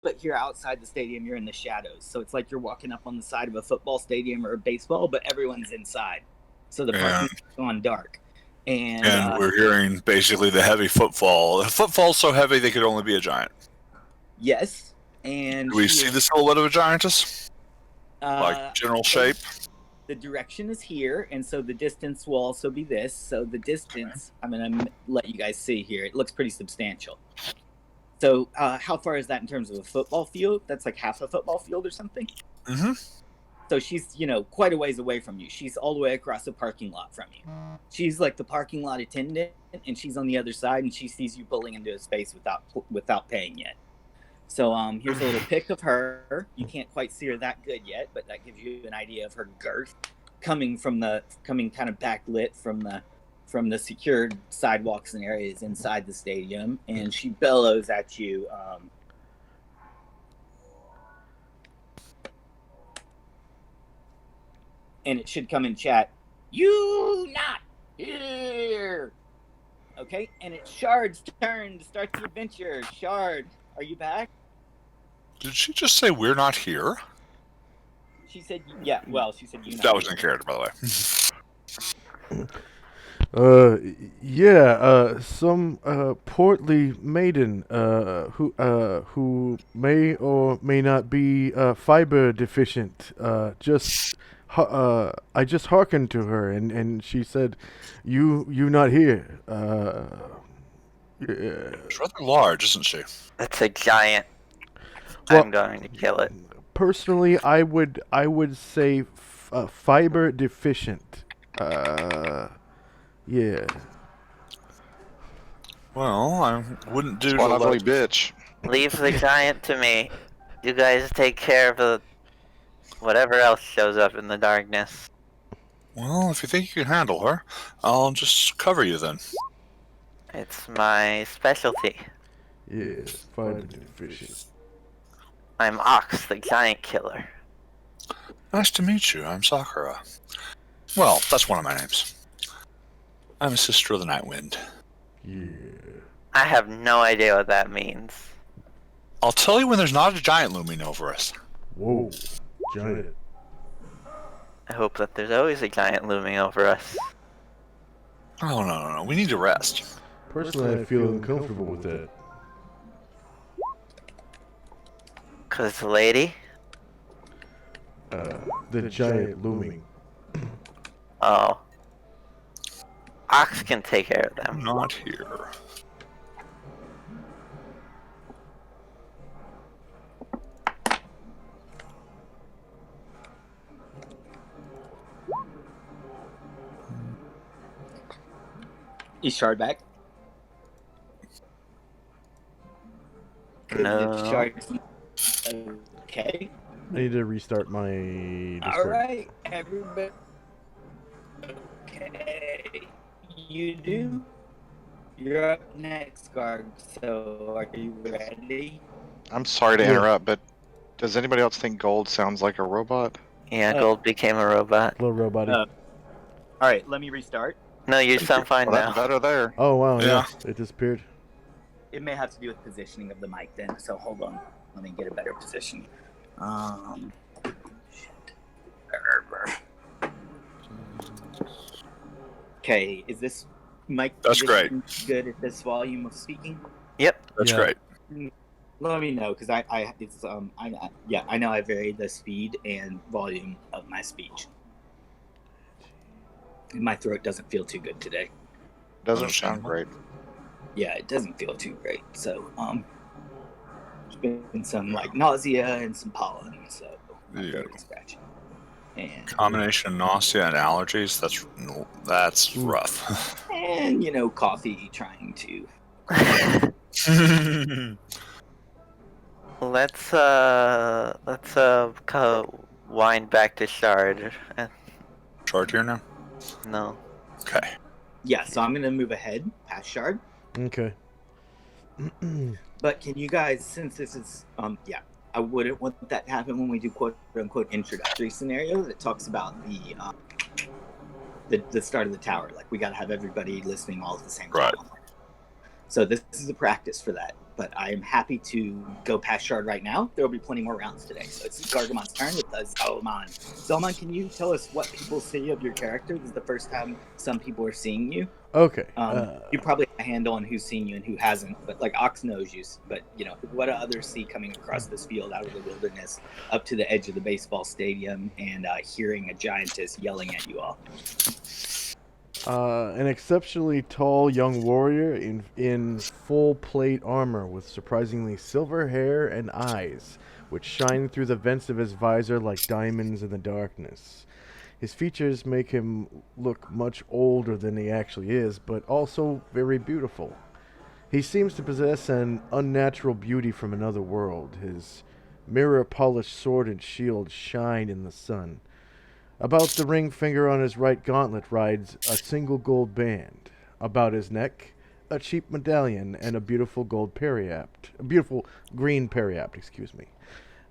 but here outside the stadium, you're in the shadows. So it's like you're walking up on the side of a football stadium or a baseball, but everyone's inside. So the parking's gone dark. And we're hearing basically the heavy footfall. The footfall's so heavy they could only be a giant. Yes. And do we see the silhouette of a giantess? Like general shape? The direction is here, and so the distance will also be this. So the distance, I'm going to let you guys see here. It looks pretty substantial. So how far is that in terms of a football field? That's like half a football field or something? Mm-hmm. So she's, quite a ways away from you. She's all the way across the parking lot from you. She's like the parking lot attendant, and she's on the other side, and she sees you pulling into a space without paying yet. So here's a little pic of her. You can't quite see her that good yet, but that gives you an idea of her girth coming kind of backlit from the secured sidewalks and areas inside the stadium, and she bellows at you. And it should come in chat. You not here. Okay, and it's Shard's turn to start the adventure. Shard, are you back? Did she just say we're not here? She said, yeah, well, she said you not That was here. in character, by Uh, the way. yeah, some portly maiden who may or may not be fiber deficient. I just hearkened to her, and she said, "You not here." Yeah. She's rather large, isn't she? That's a giant. Well, I'm going to kill it. Personally, I would say fiber deficient. Yeah. Well, I wouldn't do One ugly bitch. Leave the giant to me. You guys take care of whatever else shows up in the darkness. Well, if you think you can handle her, I'll just cover you then. It's my specialty. Yeah, fiber deficient. I'm Ox, the giant killer. Nice to meet you. I'm Sakura. Well, that's one of my names. I'm a sister of the Night Wind. Yeah. I have no idea what that means. I'll tell you when there's not a giant looming over us. Whoa, giant. I hope that there's always a giant looming over us. Oh, no. We need to rest. Personally, I feel uncomfortable with that. 'Cause it's a lady? The giant looming. Oh. Ox can take care of them. I'm not here. Is Shard back? No. Okay. I need to restart my Discord. Alright, everybody. Okay. You do? You're up next, Garg. So, are you ready? I'm sorry to interrupt, but does anybody else think Gold sounds like a robot? Yeah, Gold became a robot. Little robot. Alright, let me restart. No, you sound fine Well, now. that's better there. Oh, wow, Yeah. it disappeared. It may have to do with positioning of the mic then, so hold on. Let me get a better position. Okay, is this mic That's position good at this volume of speaking? Yep. That's Yeah. great. Let me know, because I know I vary the speed and volume of my speech. My throat doesn't feel too good today. Doesn't sound great. Yeah, it doesn't feel too great. So, there's been some like nausea and some pollen, so my Yeah. throat is scratchy. And Combination of nausea and allergies, that's rough. and coffee trying to. Let's wind back to Shard. Shard here now? No. Okay. Yeah, so I'm gonna move ahead past Shard. Okay. But can you guys, since this is I wouldn't want that to happen when we do quote unquote introductory scenario that talks about the start of the tower. Like we gotta have everybody listening all at the same time. Right. So this is a practice for that. but I am happy to go past Shard right now. There will be plenty more rounds today. So it's Gargamon's turn with Zalman. Zalman, can you tell us what people say of your character? This is the first time some people are seeing you. Okay. You probably have a handle on who's seen you and who hasn't, but like Ox knows you. But what do others see coming across this field out of the wilderness up to the edge of the baseball stadium and hearing a giantess yelling at you all? An exceptionally tall young warrior in full plate armor with surprisingly silver hair and eyes, which shine through the vents of his visor like diamonds in the darkness. His features make him look much older than he actually is, but also very beautiful. He seems to possess an unnatural beauty from another world. His mirror-polished sword and shield shine in the sun. About the ring finger on his right gauntlet rides a single gold band. About his neck, a cheap medallion and a beautiful gold periapt. A beautiful green periapt, excuse me.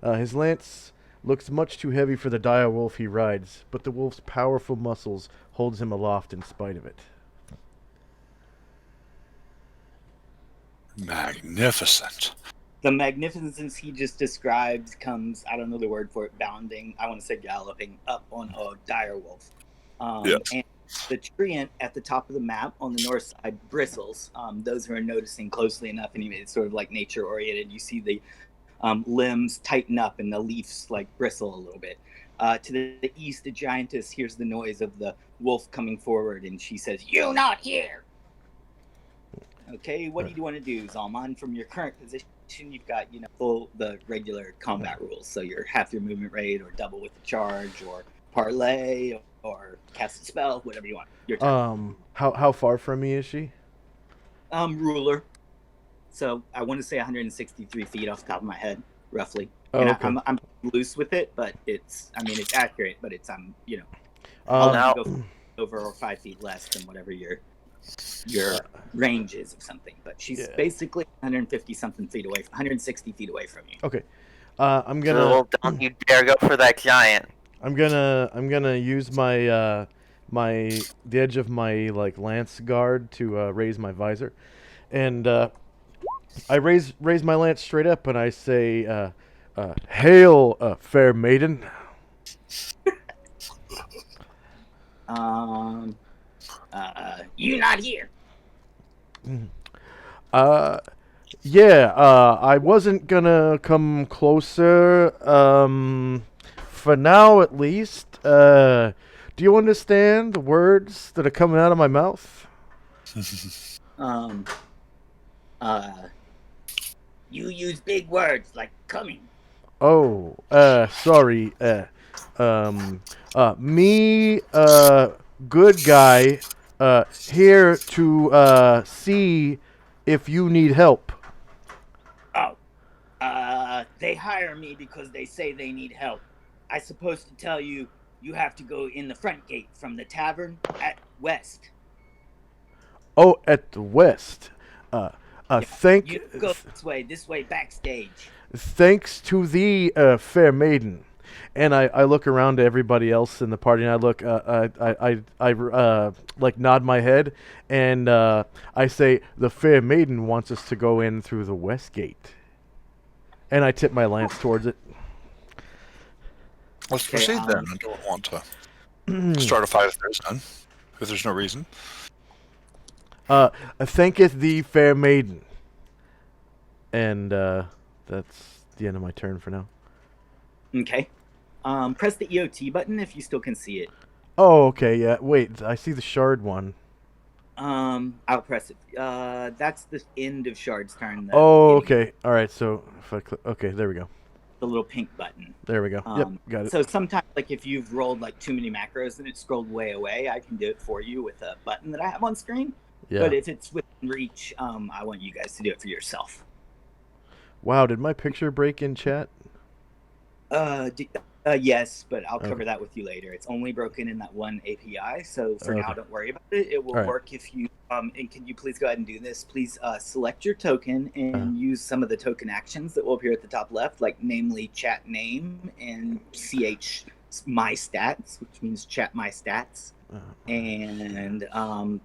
His lance looks much too heavy for the dire wolf he rides, but the wolf's powerful muscles holds him aloft in spite of it. Magnificent. The magnificence he just described comes, I don't know the word for it, bounding, I want to say galloping, up on a dire wolf. Yes. And the treant at the top of the map on the north side bristles. Those who are noticing closely enough, and it's sort of like nature-oriented, you see the limbs tighten up and the leaves like bristle a little bit. To the east, the giantess hears the noise of the wolf coming forward, and she says, "You not here!" Okay, what do you want to do, Zalman? From your current position, you've got full the regular combat rules. So you're half your movement rate, or double with the charge, or parlay, or cast a spell, whatever you want. Your turn. How far from me is she? Ruler. So I want to say 163 feet off the top of my head, roughly. Oh, and okay. I'm loose with it, but it's accurate, but it's I'll Now- go over or 5 feet less than whatever your range is of something. But she's basically 150 something feet away, 160 feet away from you. Okay. I'm gonna. So don't you dare go for that giant. I'm gonna use my the edge of my lance guard to raise my visor, and I raise my lance straight up and I say, "Hail, fair maiden." You not here. Yeah. I wasn't gonna come closer. For now, at least. Do you understand the words that are coming out of my mouth? You use big words like coming. Oh, sorry. Me, good guy, here to, see if you need help. Oh, they hire me because they say they need help. I supposed to tell you have to go in the front gate from the tavern at west. Oh, at the west. You go this way backstage. Thanks to thee, fair maiden. And I look around to everybody else in the party, and I look, I nod my head, and I say, the fair maiden wants us to go in through the west gate. And I tip my lance towards it. Let's proceed then. I don't want to start a fight if there's none. If there's no reason. Thanketh thee, fair maiden. And that's the end of my turn for now. Okay. Press the EOT button if you still can see it. Oh, okay, yeah. Wait, I see the shard one. I'll press it. That's the end of Shard's turn. Oh, okay. All right, so if I click, okay, there we go. The little pink button. There we go. Yep, got it. So sometimes, if you've rolled too many macros and it's scrolled way away, I can do it for you with a button that I have on screen. Yeah. But if it's within reach, I want you guys to do it for yourself. Wow, did my picture break in chat? Yes, but I'll cover that with you later. It's only broken in that one API, so for now, don't worry about it. It will work if you and can you please go ahead and do this? Please select your token and use some of the token actions that will appear at the top left, like namely chat name and ch my stats, which means chat my stats, and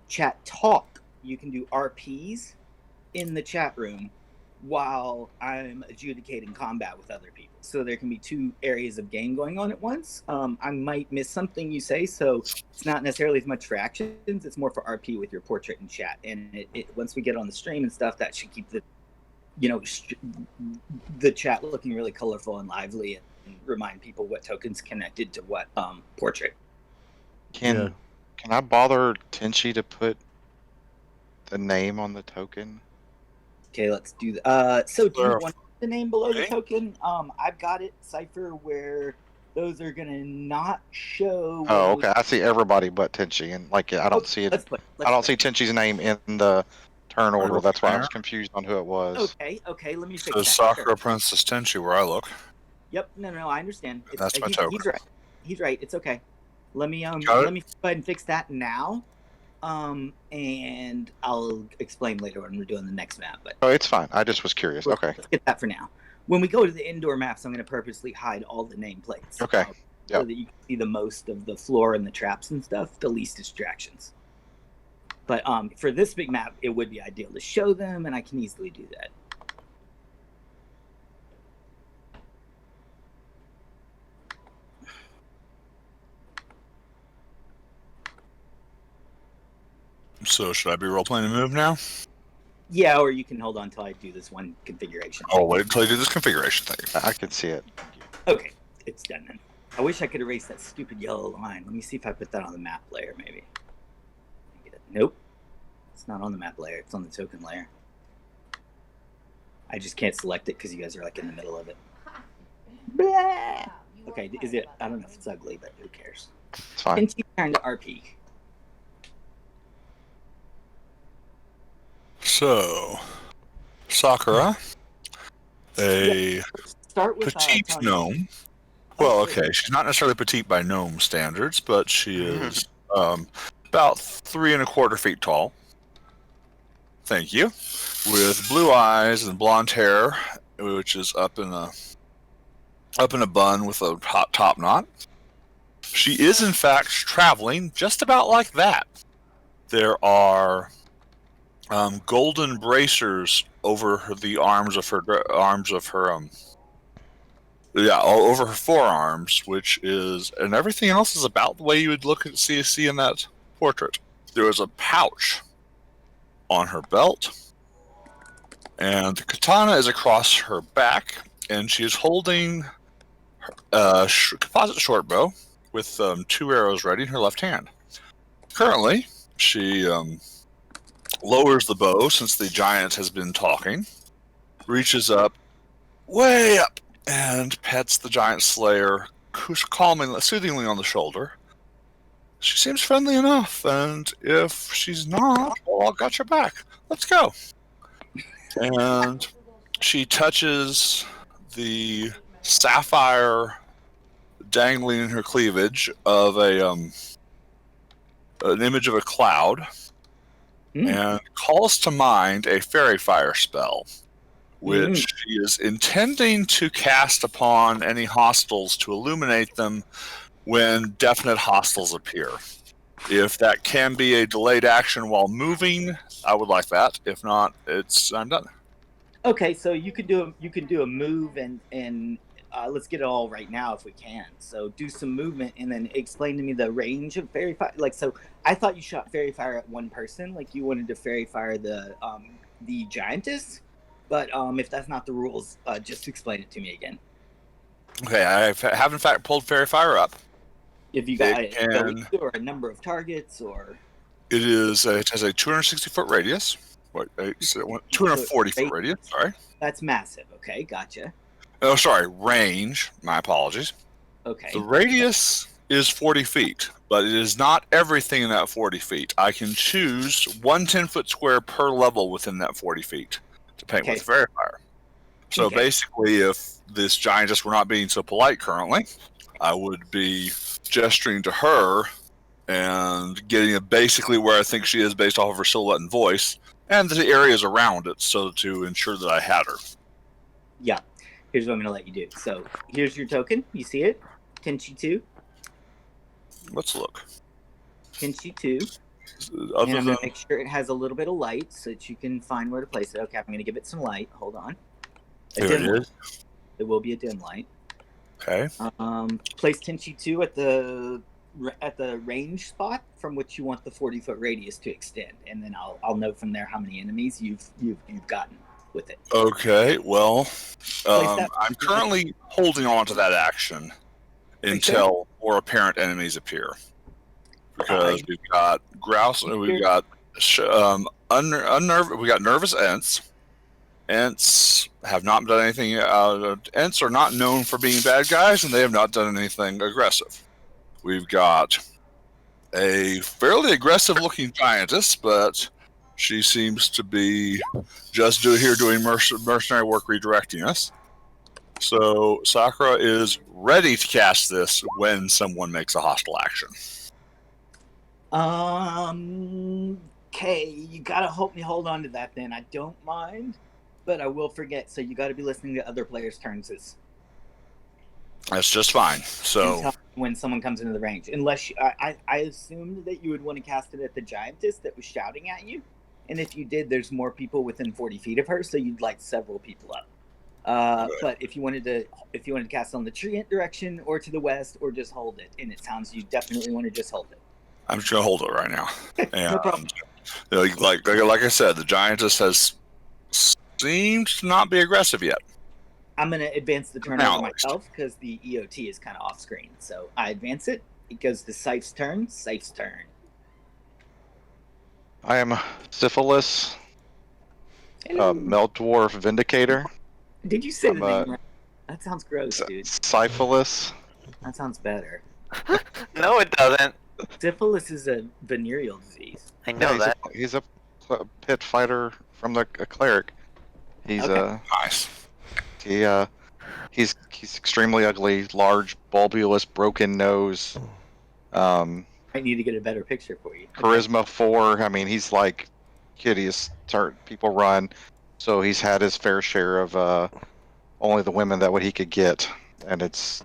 chat talk. You can do RPs in the chat room while I'm adjudicating combat with other people. So there can be 2 areas of game going on at once. I might miss something you say, so it's not necessarily as much for actions. It's more for RP with your portrait and chat. And once we get on the stream and stuff, that should keep the the chat looking really colorful and lively, and remind people what token's connected to what portrait. Can I bother Tenchi to put the name on the token? Okay, let's do that. So do you Sure. want the name below the Okay. token? I've got it, Cypher, where those are gonna not show. Oh, okay. I see everybody but Tenchi, and like I don't see it. I don't see Tenchi's name in the turn order. That's why I was confused on who it was. Okay. Let me fix So that. Sakura Sure. Princess Tenchi, where I look. Yep. No. I understand. That's my he's token. right. He's right. It's okay. Let me Got it. go ahead and fix that now. And I'll explain later when we're doing the next map. But Oh, it's fine. I just was curious. Okay. let's get that for now. When we go to the indoor maps, I'm going to purposely hide all the nameplates. Okay. So Yep. that you can see the most of the floor and the traps and stuff, the least distractions. But for this big map, it would be ideal to show them, and I can easily do that. So should I be role playing a move now? Yeah, or you can hold on till I do this one configuration. I'll wait until I do this configuration thing. I can see it. Okay, it's done then. I wish I could erase that stupid yellow line. Let me see if I put that on the map layer, maybe. Nope. It's not on the map layer. It's on the token layer. I just can't select it because you guys are like in the middle of it. Blah! Okay, is it? I don't know if it's ugly, but who cares? It's fine. Tenchi turn to RP. So, Sakura, a Start with petite Tony. gnome. Well, okay, she's not necessarily petite by gnome standards, but she is about 3 1/4 feet tall. Thank you. With blue eyes and blonde hair, which is up in a bun with a hot top knot. She is in fact traveling just about like that. There are golden bracers over the arms of her over her forearms, which is, and everything else is about the way you would look at see in that portrait. There is a pouch on her belt, and the katana is across her back, and she is holding a composite short bow with 2 arrows ready in her left hand. Currently, she lowers the bow since the giant has been talking, reaches up, way up, and pets the giant slayer calmingly, soothingly on the shoulder. She seems friendly enough, and if she's not, well, I've got your back. Let's go. And she touches the sapphire dangling in her cleavage of an image of a cloud, and calls to mind a fairy fire spell, which she is intending to cast upon any hostiles to illuminate them when definite hostiles appear. If that can be a delayed action while moving, I would like that. If not, I'm done. Okay, so you can do a move and let's get it all right now if we can. So do some movement and then explain to me the range of fairy fire. Like, so I thought you shot fairy fire at one person, like you wanted to fairy fire the giantess. But if that's not the rules, just explain it to me again. Okay, I have in fact pulled fairy fire up. If you got It can- or a number of targets, or It has a 260-foot radius. 240-foot radius. Sorry. that's massive. Okay, gotcha. Oh, sorry. Range. My apologies. Okay. The radius is 40 feet, but it is not everything in that 40 feet. I can choose 1 10-foot square per level within that 40 feet to paint Okay. with fairy fire. So Okay. basically, if this giantess were not being so polite currently, I would be gesturing to her and getting basically where I think she is based off of her silhouette and voice, and the areas around it, so to ensure that I had her. Yeah. Here's what I'm gonna let you do. So here's your token. You see it? Tenchi 2. Let's look. Tenchi 2. And Other I'm than gonna make sure it has a little bit of light so that you can find where to place it. Okay, I'm gonna give it some light. Hold on. A Here dim it light. is. It will be a dim light. Okay. Place Tenchi 2 at the range spot from which you want the 40-foot radius to extend, and then I'll know from there how many enemies you've gotten with it. Okay. Well, that- I'm currently holding on to that action until more apparent enemies appear, because we've got grouse, we've got we got nervous Ents. Ents have not done anything. Ents are not known for being bad guys, and they have not done anything aggressive. We've got a fairly aggressive-looking giantess, but she seems to be just doing mercenary work, redirecting us. So Sakura is ready to cast this when someone makes a hostile action. Okay, you gotta help me hold on to that then. I don't mind, but I will forget, so you gotta be listening to other players' turns That's just fine. So when someone comes into the range. Unless I assumed that you would want to cast it at the giantess that was shouting at you. And if you did, there's more people within 40 feet of her, so you'd light several people up. But if you wanted to cast on the Treant direction or to the west, or just hold it, and it sounds you definitely want to just hold it. I'm just gonna hold it right now. And No problem. like I said, the giantess has seemed to not be aggressive yet. I'm going to advance the turn Now, over myself because the EOT is kind of off screen. So I advance it. It goes to Sife's turn. Sife's turn. I am Syphilis, Melt Dwarf Vindicator. Did you say the I'm, name right? That sounds gross, dude. Syphilis. That sounds better. No, it doesn't. Syphilis is a venereal disease. I know Yeah, that. he's a pit fighter from a cleric. He's Okay. Nice. he's extremely ugly, large, bulbous, broken nose. I need to get a better picture for you. Charisma 4. I mean, he's like hideous. People run. So he's had his fair share of only the women that what he could get, and it's.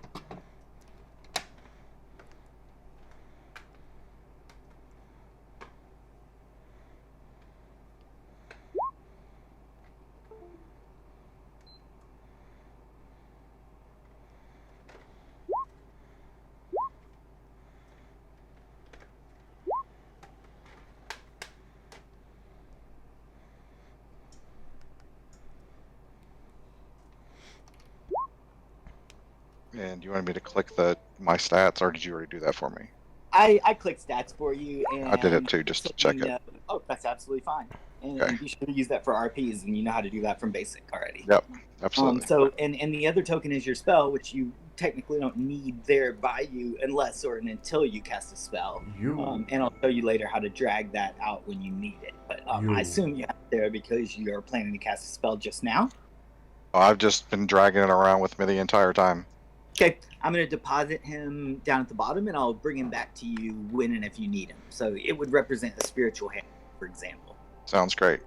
And you wanted me to click my stats, or did you already do that for me? I clicked stats for you, and I did it too, just to check it. Oh, that's absolutely fine. And Okay. you should use that for RPs, and you know how to do that from basic already. Yep, absolutely. So, and the other token is your spell, which you technically don't need there by you unless or until you cast a spell. And I'll show you later how to drag that out when you need it. But I assume you have it there because you are planning to cast a spell just now. I've just been dragging it around with me the entire time. Okay, I'm going to deposit him down at the bottom, and I'll bring him back to you when and if you need him. So it would represent a spiritual hand, for example. Sounds great.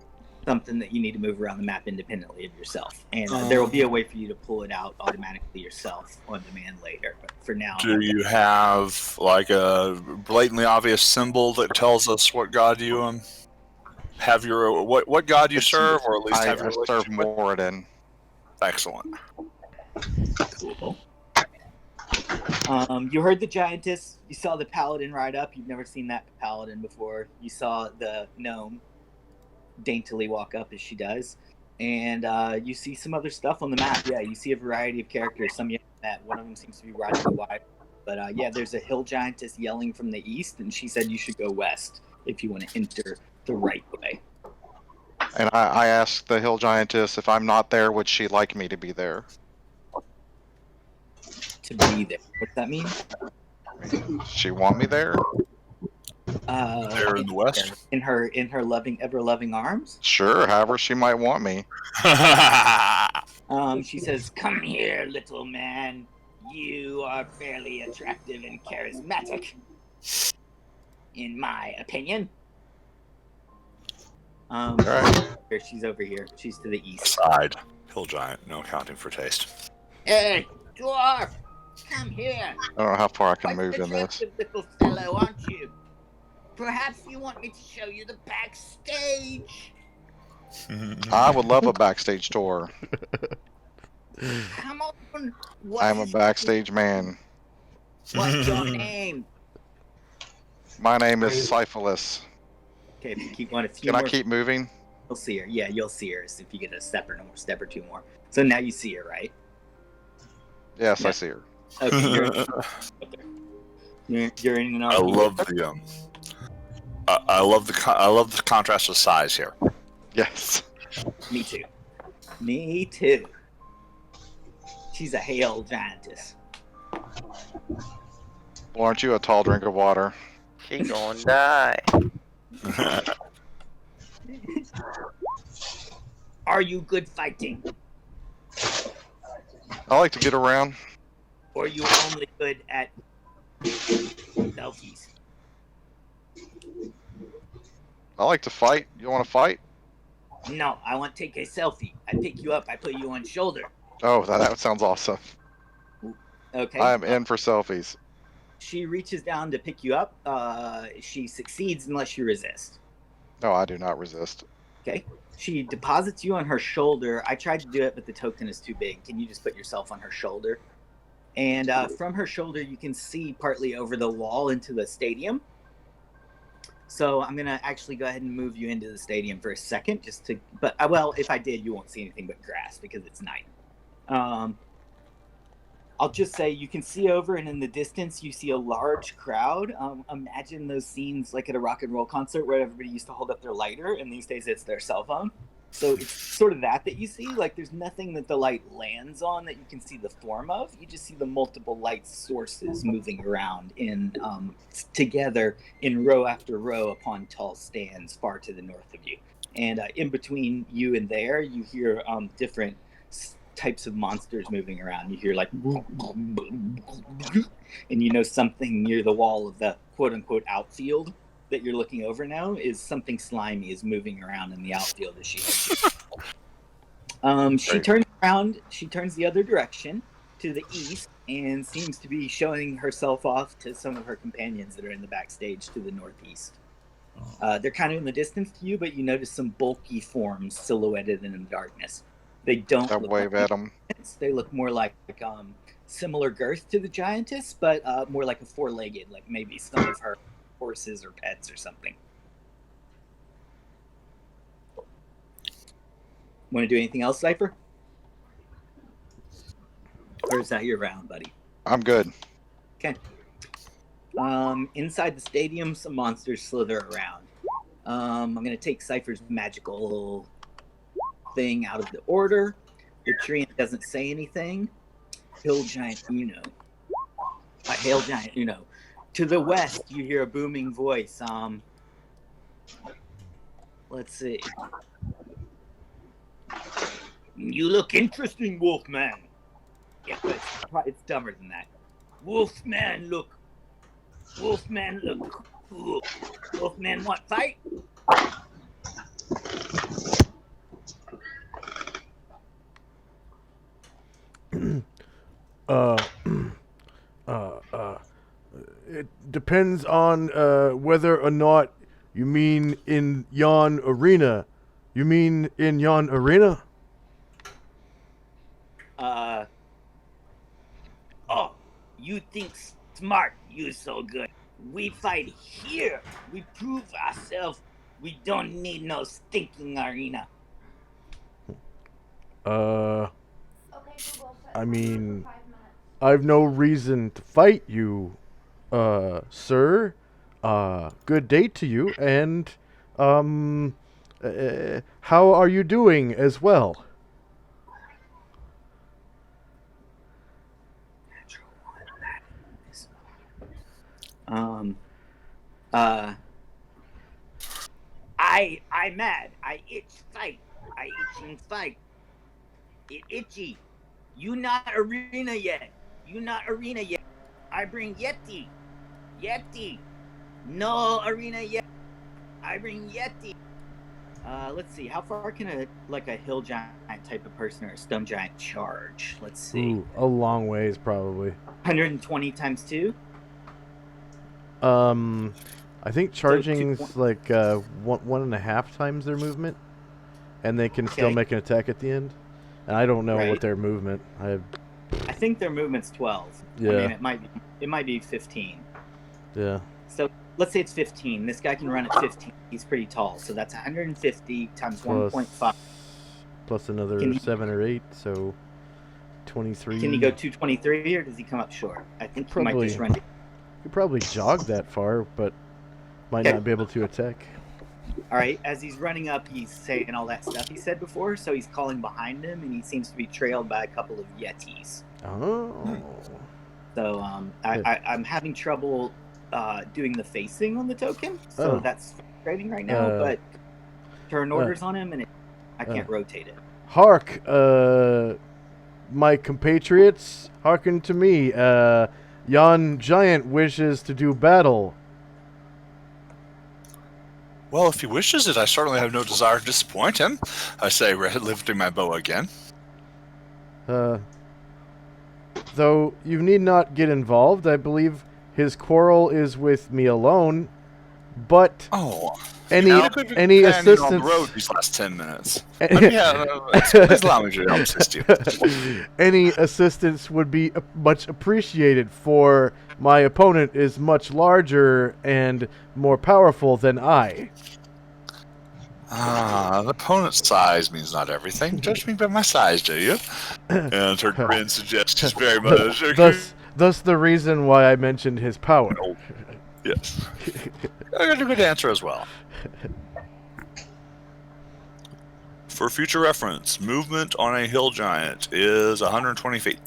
Something that you need to move around the map independently of yourself. And there will be a way for you to pull it out automatically yourself on demand later. But for now... Do you have like a blatantly obvious symbol that tells us what god you have your what god you serve, or at least have your I serve relationship with? Moradin. Excellent. Cool. You heard the giantess. You saw the paladin ride up. You've never seen that paladin before. You saw the gnome daintily walk up as she does. And you see some other stuff on the map. Yeah, you see a variety of characters. Some you haven't met. One of them seems to be riding a wide. But yeah, there's a hill giantess yelling from the east, and she said you should go west if you want to enter the right way. And I asked the hill giantess if I'm not there, would she like me to be there? To be there. What does that mean? Does she want me there? There in the west? In her loving, ever loving arms. Sure, however she might want me. She says, "Come here, little man. You are fairly attractive and charismatic, in my opinion." Alright. She's over here. She's to the east. Side. Hill giant, no accounting for taste. Hey, dwarf, come here. I don't know how far I can Quite move in this. attractive little fellow, aren't you? Perhaps you want me to show you the backstage. I would love a backstage tour. Come on. I'm a backstage man. What's your name? My name is Syphilis. Okay, if you keep one, a few Can I more, keep moving? you'll see her. Yeah, you'll see her if you get a step or two more. So now you see her, right? Yes, Yeah. I see her. Okay, you're in an I love the I love the contrast of size here. Yes. Me too. Me too. She's a hail giantess. Well, aren't you a tall drink of water? She gonna die. Are you good fighting? I like to get around. Or are you only good at selfies? I like to fight. You want to fight? No, I want to take a selfie. I pick you up, I put you on shoulder. Oh, that sounds awesome. Okay. I am in for selfies. She reaches down to pick you up. She succeeds unless you resist. No, I do not resist. Okay. She deposits you on her shoulder. I tried to do it, but the token is too big. Can you just put yourself on her shoulder? And from her shoulder, you can see partly over the wall into the stadium. So I'm gonna actually go ahead and move you into the stadium for a second, just to. But well, if I did, you won't see anything but grass because it's night. I'll just say you can see over, and in the distance, you see a large crowd. Imagine those scenes like at a rock and roll concert where everybody used to hold up their lighter, and these days it's their cell phone. So it's sort of that you see. Like there's nothing that the light lands on that you can see the form of. You just see the multiple light sources moving around in together in row after row upon tall stands far to the north of you. And in between you and there, you hear different types of monsters moving around. You hear like, and you know something near the wall of the quote unquote outfield that you're looking over now is something slimy is moving around in the outfield as she heads you. She turns around, she turns the other direction to the east and seems to be showing herself off to some of her companions that are in the backstage to the northeast. They're kind of in the distance to you, but you notice some bulky forms silhouetted in the darkness. They don't look wave like at them. They look more like similar girth to the giantess, but more like a four-legged, like maybe some of her horses or pets or something. Want to do anything else, Cypher? Or is that your round, buddy? I'm good. Okay. Inside the stadium, some monsters slither around. I'm going to take Cypher's magical thing out of the order. The tree doesn't say anything. Hill Giant Uno. Hail Giant Uno. To the west, you hear a booming voice. Let's see. You look interesting, Wolfman. Yeah, but it's dumber than that. Wolfman look cool. Wolfman want fight? It depends on whether or not you mean in yon arena. You mean in yon arena? Oh, you think smart, you so good. We fight here. We prove ourselves. We don't need no stinking arena. I mean, I've no reason to fight you, sir. Good day to you, and, how are you doing as well? I mad. I itch fight. I itching fight. It itchy. You not arena yet. I bring Yeti. No arena yet. I bring Yeti. Let's see. How far can a hill giant type of person or a stone giant charge? Let's see. Ooh, a long ways, probably. 120 times 2. I think charging's like 1.5 times their movement, and they can still Okay. make an attack at the end. And I don't know what Right. their movement. I think their movement's 12. Yeah. I mean, it might be 15. Yeah. So let's say it's 15. This guy can run at 15. He's pretty tall, so that's 150 times Plus- 1.5. Plus another Can he- 7 or 8, so 23. Can he go 223, or does he come up short? I think he might Probably. just run. You could probably jog that far, but might Okay. not be able to attack. All right, as he's running up, he's saying all that stuff he said before, so he's calling behind him, and he seems to be trailed by a couple of Yetis. Oh. So I'm having trouble doing the facing on the token, so Oh. that's frustrating right now. But turn orders on him, and I can't rotate it. Hark, my compatriots, hearken to me. Yon giant wishes to do battle. Well, if he wishes it, I certainly have no desire to disappoint him. I say, lifting my bow again. Though you need not get involved, I believe his quarrel is with me alone. But Oh, any I've been any companion on the assistance, road these last 10 minutes. Please allow me to assist you. any assistance would be much appreciated. For my opponent is much larger and more powerful than I. The opponent's size means not everything. Judge me by my size, do you? And her grin suggests she's very much. Thus the reason why I mentioned his power. Yes. I got a good answer as well. For future reference, movement on a hill giant is 120 feet.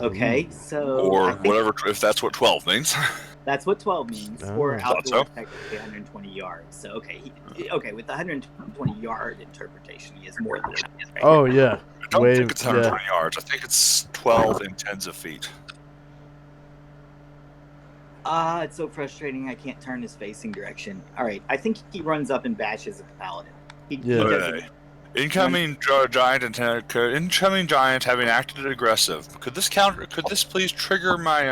Okay, so Or I think whatever, if that's what 12 means. that's what 12 means. Oh. Or Thought outdoor, so. technically 120 yards. So okay, with the 120 yard interpretation, he is more than that. Right? Oh yeah. I don't Way- think it's 120 yards. I think it's 12 in tens of feet. It's so frustrating. I can't turn his facing direction. All right, I think he runs up and bashes at the paladin. He Yeah. doesn't- Okay. Incoming giant having acted aggressive. Could this please trigger my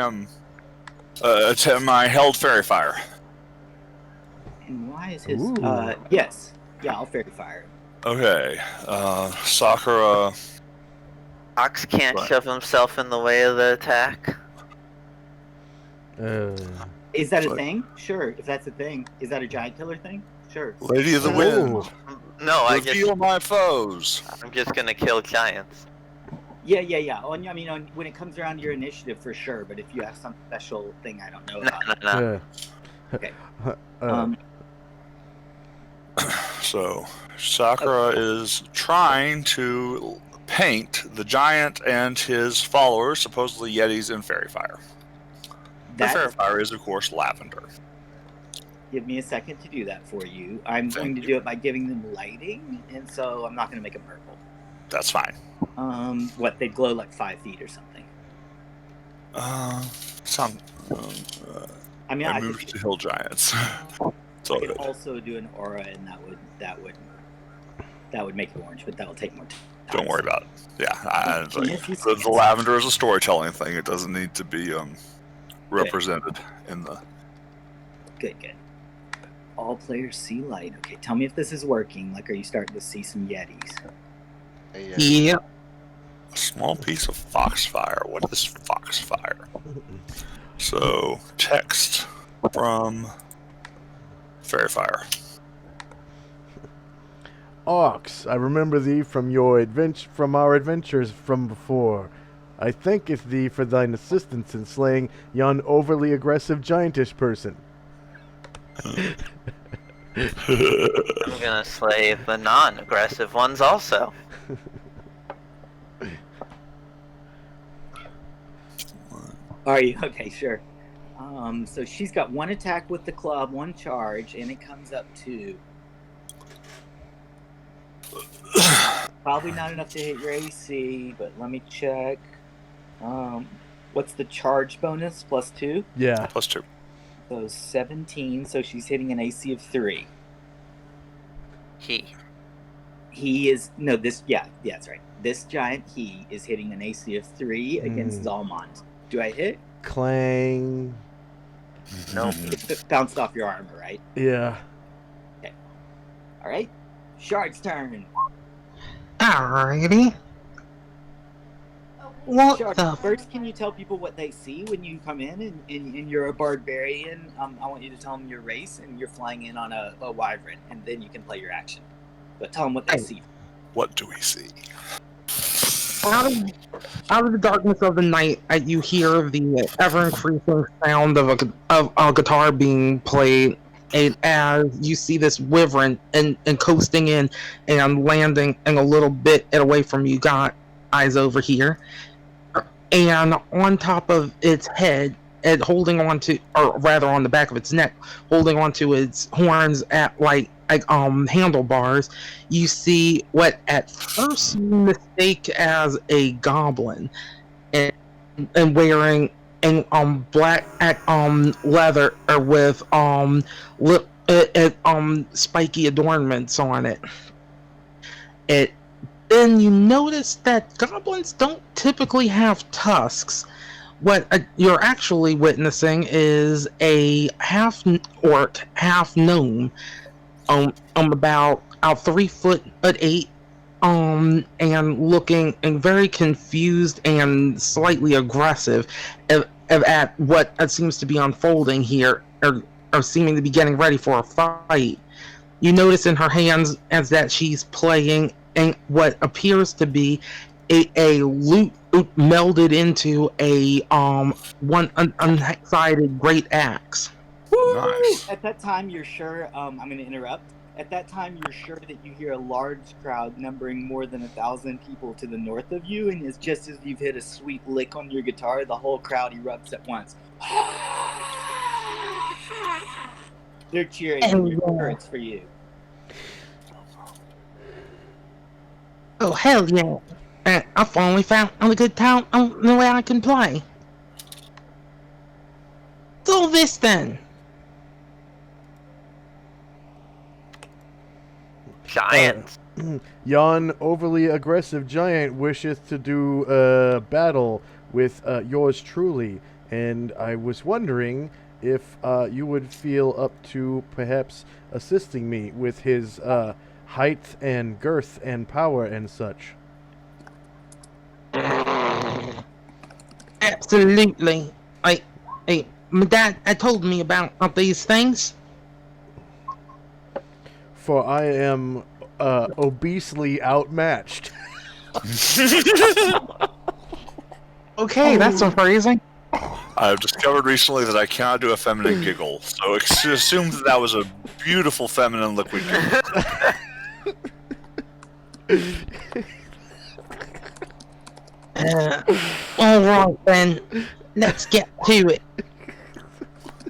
my held fairy fire? And why is his? Ooh. Yes, yeah, I'll fairy fire him. Okay. Sakura. Ox can't Right. shove himself in the way of the attack. Is that a Sorry. thing? Sure, if that's a thing. Is that a giant killer thing? Sure. Lady of the Ooh. Wind. No, Reveal my foes. I'm just gonna kill giants. Yeah. Oh, I mean, when it comes around to your initiative, for sure. But if you have some special thing I don't know No, about, no, no. Yeah. Okay. Uh, So, Sakura is trying to paint the giant and his followers, supposedly Yetis, in fairy fire. The fairy that fire is, of course, lavender. give me a second to do that for you. I'm going to do it by giving them lighting, and so I'm not going to make them purple. That's fine. What they glow like 5 feet or something. Some. I mean, I I moved could, to hill giants. It's I all could good. also do an aura, and that would make it orange, but that will take more time. Don't worry about it. Yeah, it's like, If you- the lavender is a storytelling thing. It doesn't need to be represented in the. Good. All players see light. Okay, tell me if this is working. Like, are you starting to see some Yetis? A small piece of foxfire. What is foxfire? So, text from fairy fire. Ox, I remember thee from our adventures from before. I thanketh thee for thine assistance in slaying yon overly aggressive giantish person. I'm gonna slay the non-aggressive ones also. Are you okay? Sure. So she's got one attack with the club, one charge, and it comes up to probably not enough to hit your AC. But let me check. What's the charge bonus? +2. Yeah. +2. So 17. So she's hitting an AC of 3. He is no this. Yeah, that's right. This giant he is hitting an AC of 3 against Zalmond. Do I hit? Clang. Nope. It bounced off your armor, right? Yeah. All right. Shard's turn. Alrighty. What Shard, the? first, can you tell people what they see when you come in and you're a barbarian? I want you to tell them your race and you're flying in on a wyvern, and then you can play your action. But tell them what they see. What do we see? Out of the darkness of the night, you hear the ever-increasing sound of a guitar being played, and as you see this wyvern and coasting in and landing and a little bit away from you guys over here, and on top of its head, and holding on to, or rather on the back of its neck, holding onto its horns at like handlebars, you see what at first you mistake as a goblin, and wearing black leather or with spiky adornments on it. Then you notice that goblins don't typically have tusks. What you're actually witnessing is a half orc, half gnome, about 3'8", and looking and very confused and slightly aggressive at what seems to be unfolding here, or seeming to be getting ready for a fight. You notice in her hands as that she's playing what appears to be a lute melded into a one-sided great axe. Nice. At that time, you're sure. I'm going to interrupt. At that time, you're sure that you hear a large crowd numbering more than 1,000 people to the north of you, and it's just as you've hit a sweet lick on your guitar, the whole crowd erupts at once. They're cheering. It's for you. Oh, hell yeah. I finally found a good time on the way I can play. What's all this then? Giants. Yon overly aggressive giant wisheth to do battle with yours truly, and I was wondering if you would feel up to perhaps assisting me with his height and girth and power and such. Absolutely. My dad told me about these things. For I am obesely outmatched. Okay, that's surprising. I've discovered recently that I cannot do a feminine giggle, so assume that was a beautiful feminine liquid giggle. Alright then, let's get to it.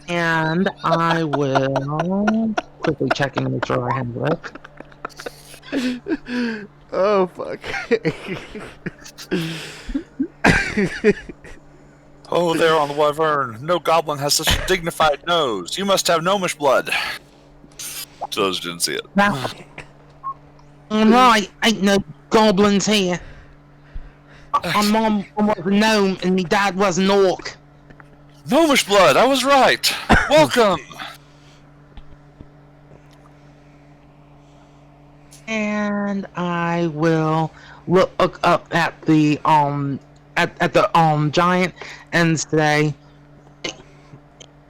And I will quickly checking to make sure I have it. Oh, fuck. Oh, there on the wyvern. No goblin has such a dignified nose. You must have gnomish blood. So those who didn't see it. Alright, ain't no goblins here. My mom was a gnome and my dad was an orc. Gnomish blood, I was right. Welcome. And I will look up at the giant and say,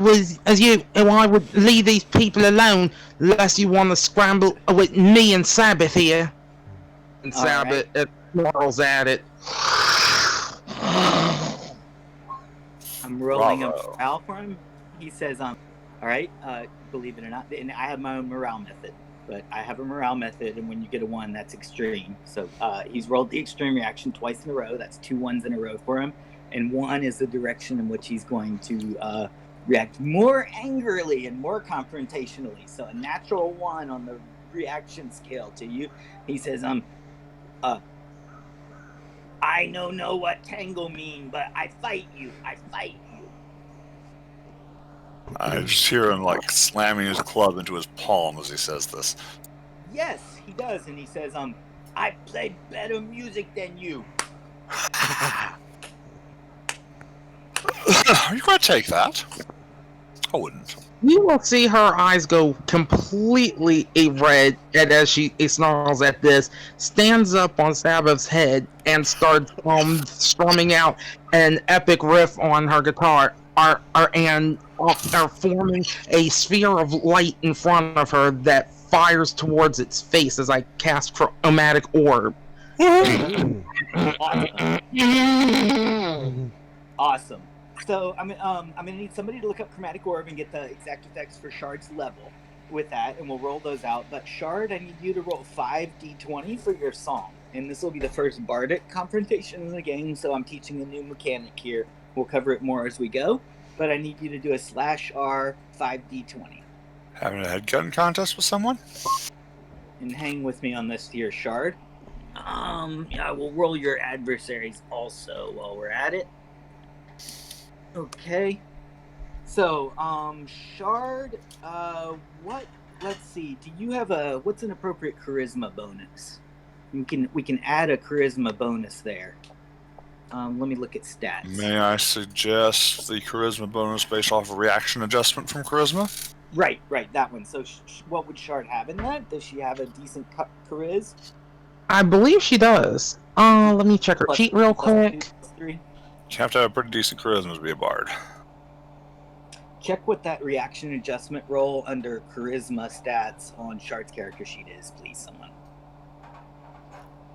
I would leave these people alone unless you want to scramble with me and Sabbath here. And All Sabbath snarls at it. I'm rolling a Bravo. morale for him. He says, all right, believe it or not, and I have my own morale method, but I have a morale method, and when you get a 1, that's extreme. So he's rolled the extreme reaction twice in a row. That's 2 1s in a row for him, and 1 is the direction in which he's going to react more angrily and more confrontationally. So a natural 1 on the reaction scale to you. He says, I don't know what tangle mean, but I fight you. I fight you. I just hear him like slamming his club into his palm as he says this. Yes, he does, and he says, I play better music than you. Are you going to take that? I wouldn't. You will see her eyes go completely red, and as she snarls at this, stands up on Sabbath's head and starts strumming out an epic riff on her guitar. Are forming a sphere of light in front of her that fires towards its face as I cast Chromatic Orb. Awesome. So I'm gonna need somebody to look up Chromatic Orb and get the exact effects for Shard's level with that, and we'll roll those out. But Shard, I need you to roll 5d20 for your song, and this will be the first bardic confrontation in the game. So I'm teaching a new mechanic here. We'll cover it more as we go, but I need you to do a /R 5d20. Having a headcutting contest with someone? And hang with me on this here, Shard. Yeah, we'll roll your adversaries also while we're at it. Okay. So, Shard, let's see. Do you have what's an appropriate charisma bonus? We can add a charisma bonus there. Let me look at stats. May I suggest the charisma bonus based off a reaction adjustment from charisma? Right, that one. So, what would Shard have in that? Does she have a decent chariz? I believe she does. Let me check her sheet real quick. +3. You have to have a pretty decent charisma to be a bard. Check what that reaction adjustment roll under charisma stats on Shard's character sheet is, please, someone.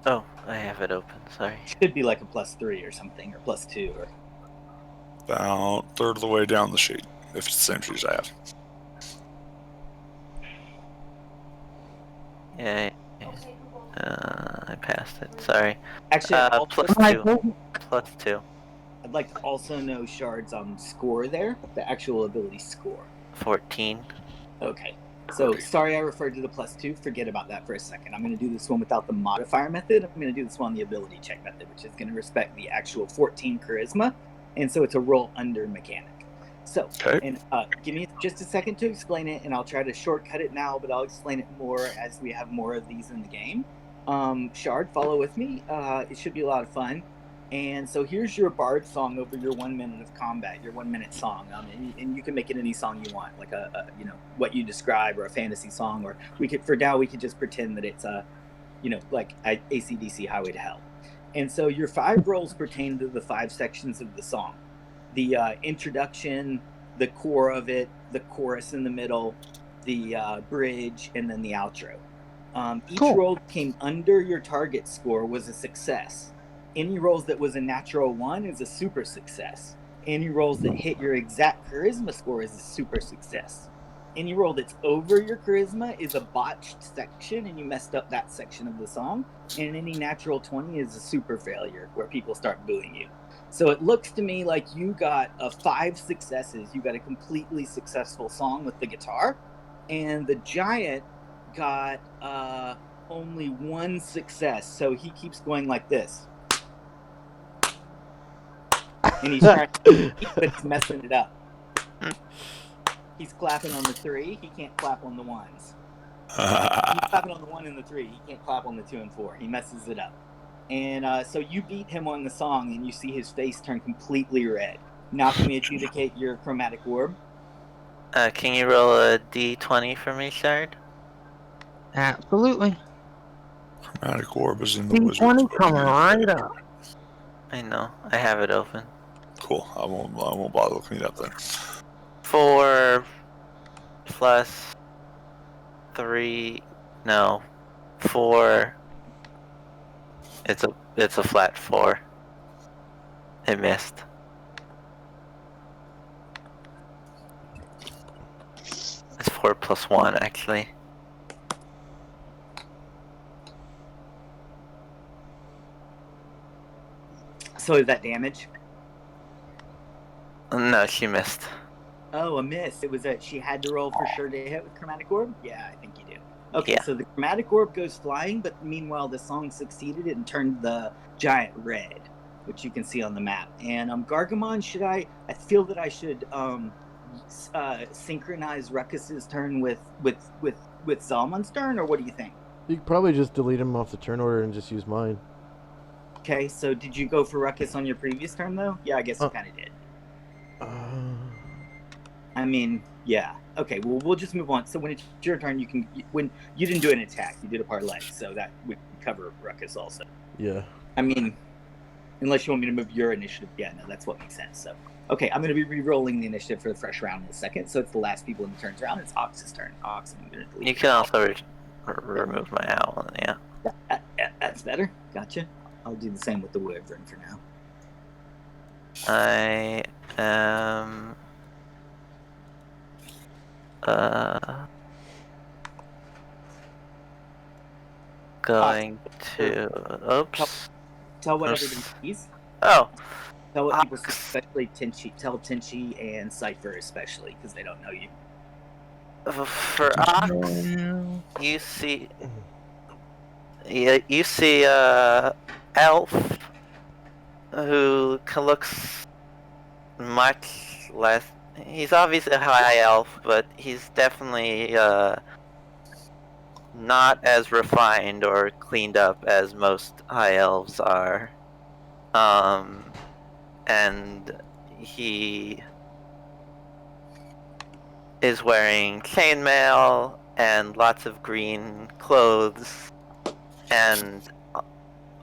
Oh, I have it open. Sorry. Should be like a +3 or something, or +2, or. About a third of the way down the sheet, if it's the same sheet I have. Yeah. I passed it. Sorry. Actually, +2. +2. I'd like to also know Shard's score there, the actual ability score. 14. Okay. So, sorry I referred to the +2. Forget about that for a second. I'm going to do this one without the modifier method. I'm going to do this one on the ability check method, which is going to respect the actual 14 charisma. And so it's a roll under mechanic. So, and give me just a second to explain it, and I'll try to shortcut it now, but I'll explain it more as we have more of these in the game. Shard, follow with me. It should be a lot of fun. And so here's your bard song over your 1 minute of combat, your 1 minute song. And you can make it any song you want, like what you describe, or a fantasy song, or we could just pretend that it's like AC/DC Highway to Hell. And so your 5 roles pertain to the 5 sections of the song: the introduction, the core of it, the chorus in the middle, the bridge, and then the outro. Each roll that came under your target score was a success. Any rolls that was a natural 1 is a super success. Any rolls that hit your exact charisma score is a super success. Any roll that's over your charisma is a botched section, and you messed up that section of the song. And any natural 20 is a super failure, where people start booing you. So it looks to me like you got 5 successes. You got a completely successful song with the guitar, and the giant got only 1 success. So he keeps going like this. And he's trying to but he's messing it up. He's clapping on the 3. He can't clap on the 1s. He's clapping on the 1 and the 3. He can't clap on the 2 and 4. He messes it up. And so you beat him on the song, and you see his face turn completely red. Now can we adjudicate your chromatic orb? Can you roll a d20 for me, Shard? Absolutely. Chromatic orb is in the wizard's D20 book. coming right up. I know. I have it open. Cool. I won't bother looking it up then. 4 plus 3. No. 4. It's a flat 4. It missed. It's 4 plus 1, actually. So is that damage? No, she missed. Oh, a miss. It was she had to roll for sure to hit with chromatic orb? Yeah, I think you do. Okay, Yeah. So the chromatic orb goes flying, but meanwhile the song succeeded and turned the giant red, which you can see on the map. And Gargamon, I feel that I should synchronize Ruckus's turn with Zalman's turn, or what do you think? You could probably just delete him off the turn order and just use mine. Okay, so did you go for Ruckus on your previous turn though? Yeah, I guess you kind of did. I mean, yeah. Okay, well, we'll just move on. So when it's your turn, when you didn't do an attack, you did a parlay, so that would cover Ruckus also. Yeah. I mean, unless you want me to move your initiative. Yeah, no, that's what makes sense. So, okay, I'm going to be re-rolling the initiative for the fresh round in a second. So it's the last people in the turns round. It's Ox's turn. Ox, I'm going to delete. You can also remove my owl. Yeah. That's better. Gotcha. I'll do the same with the wyvern for now. I am. Going to. Oops. Tell what everybody sees. Oh. Tell what people see, Ox. especially Tinchi. Tell Tinchi and Cypher especially, because they don't know you. For Ox, you see. Yeah, you see elf who looks much less. He's obviously a high elf, but he's definitely not as refined or cleaned up as most high elves are. And he is wearing chainmail and lots of green clothes, and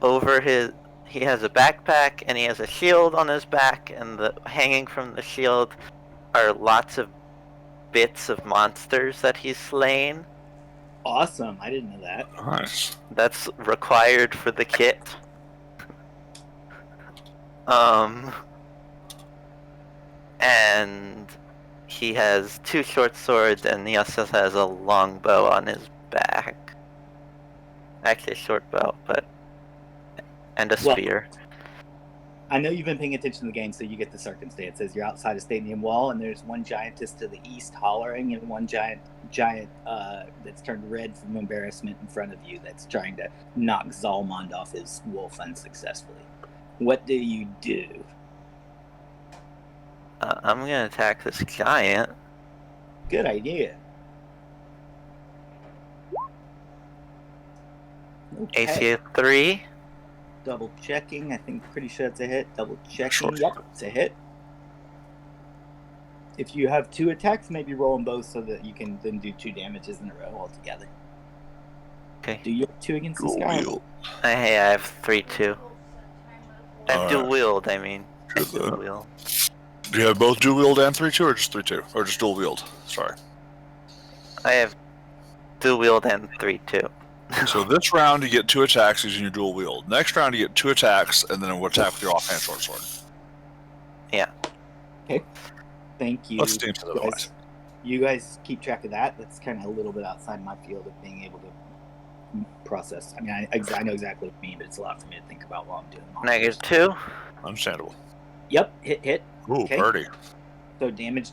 over he has a backpack and he has a shield on his back, and hanging from the shield are lots of bits of monsters that he's slain. Awesome. I didn't know that. Nice. That's required for the kit. And he has 2 short swords, and he also has a long bow on his back. Actually, a short bow, and a spear. I know you've been paying attention to the game, so you get the circumstances. You're outside a stadium wall, and there's one giantess to the east hollering, and one giant that's turned red from embarrassment in front of you that's trying to knock Zalmond off his wolf unsuccessfully. What do you do? I'm gonna attack this giant. Good idea. Okay. AC of 3. Double checking. I think pretty sure it's a hit. Double checking. Sure. Yep, it's a hit. If you have 2 attacks, maybe roll them both so that you can then do 2 damages in a row altogether. Okay. Do you have 2 against this Dual guy? wield. Hey, I have 3/2. Alright. Dual wield, I mean. Good Dual then. wield. Do you have both dual wield and 3/2, or just 3/2, or just dual wield? Sorry. I have dual wield and 3/2. So this round you get 2 attacks using your dual wield. Next round you get 2 attacks, and then an attack with your offhand short sword. Thank you. Let's steam to the guys. otherwise. You guys keep track of that. That's kind of a little bit outside my field of being able to process. I mean, I know exactly what you mean, but it's a lot for me to think about while I'm doing monsters. -2. Understandable. Yep, hit. Ooh, Okay. birdie. So damage,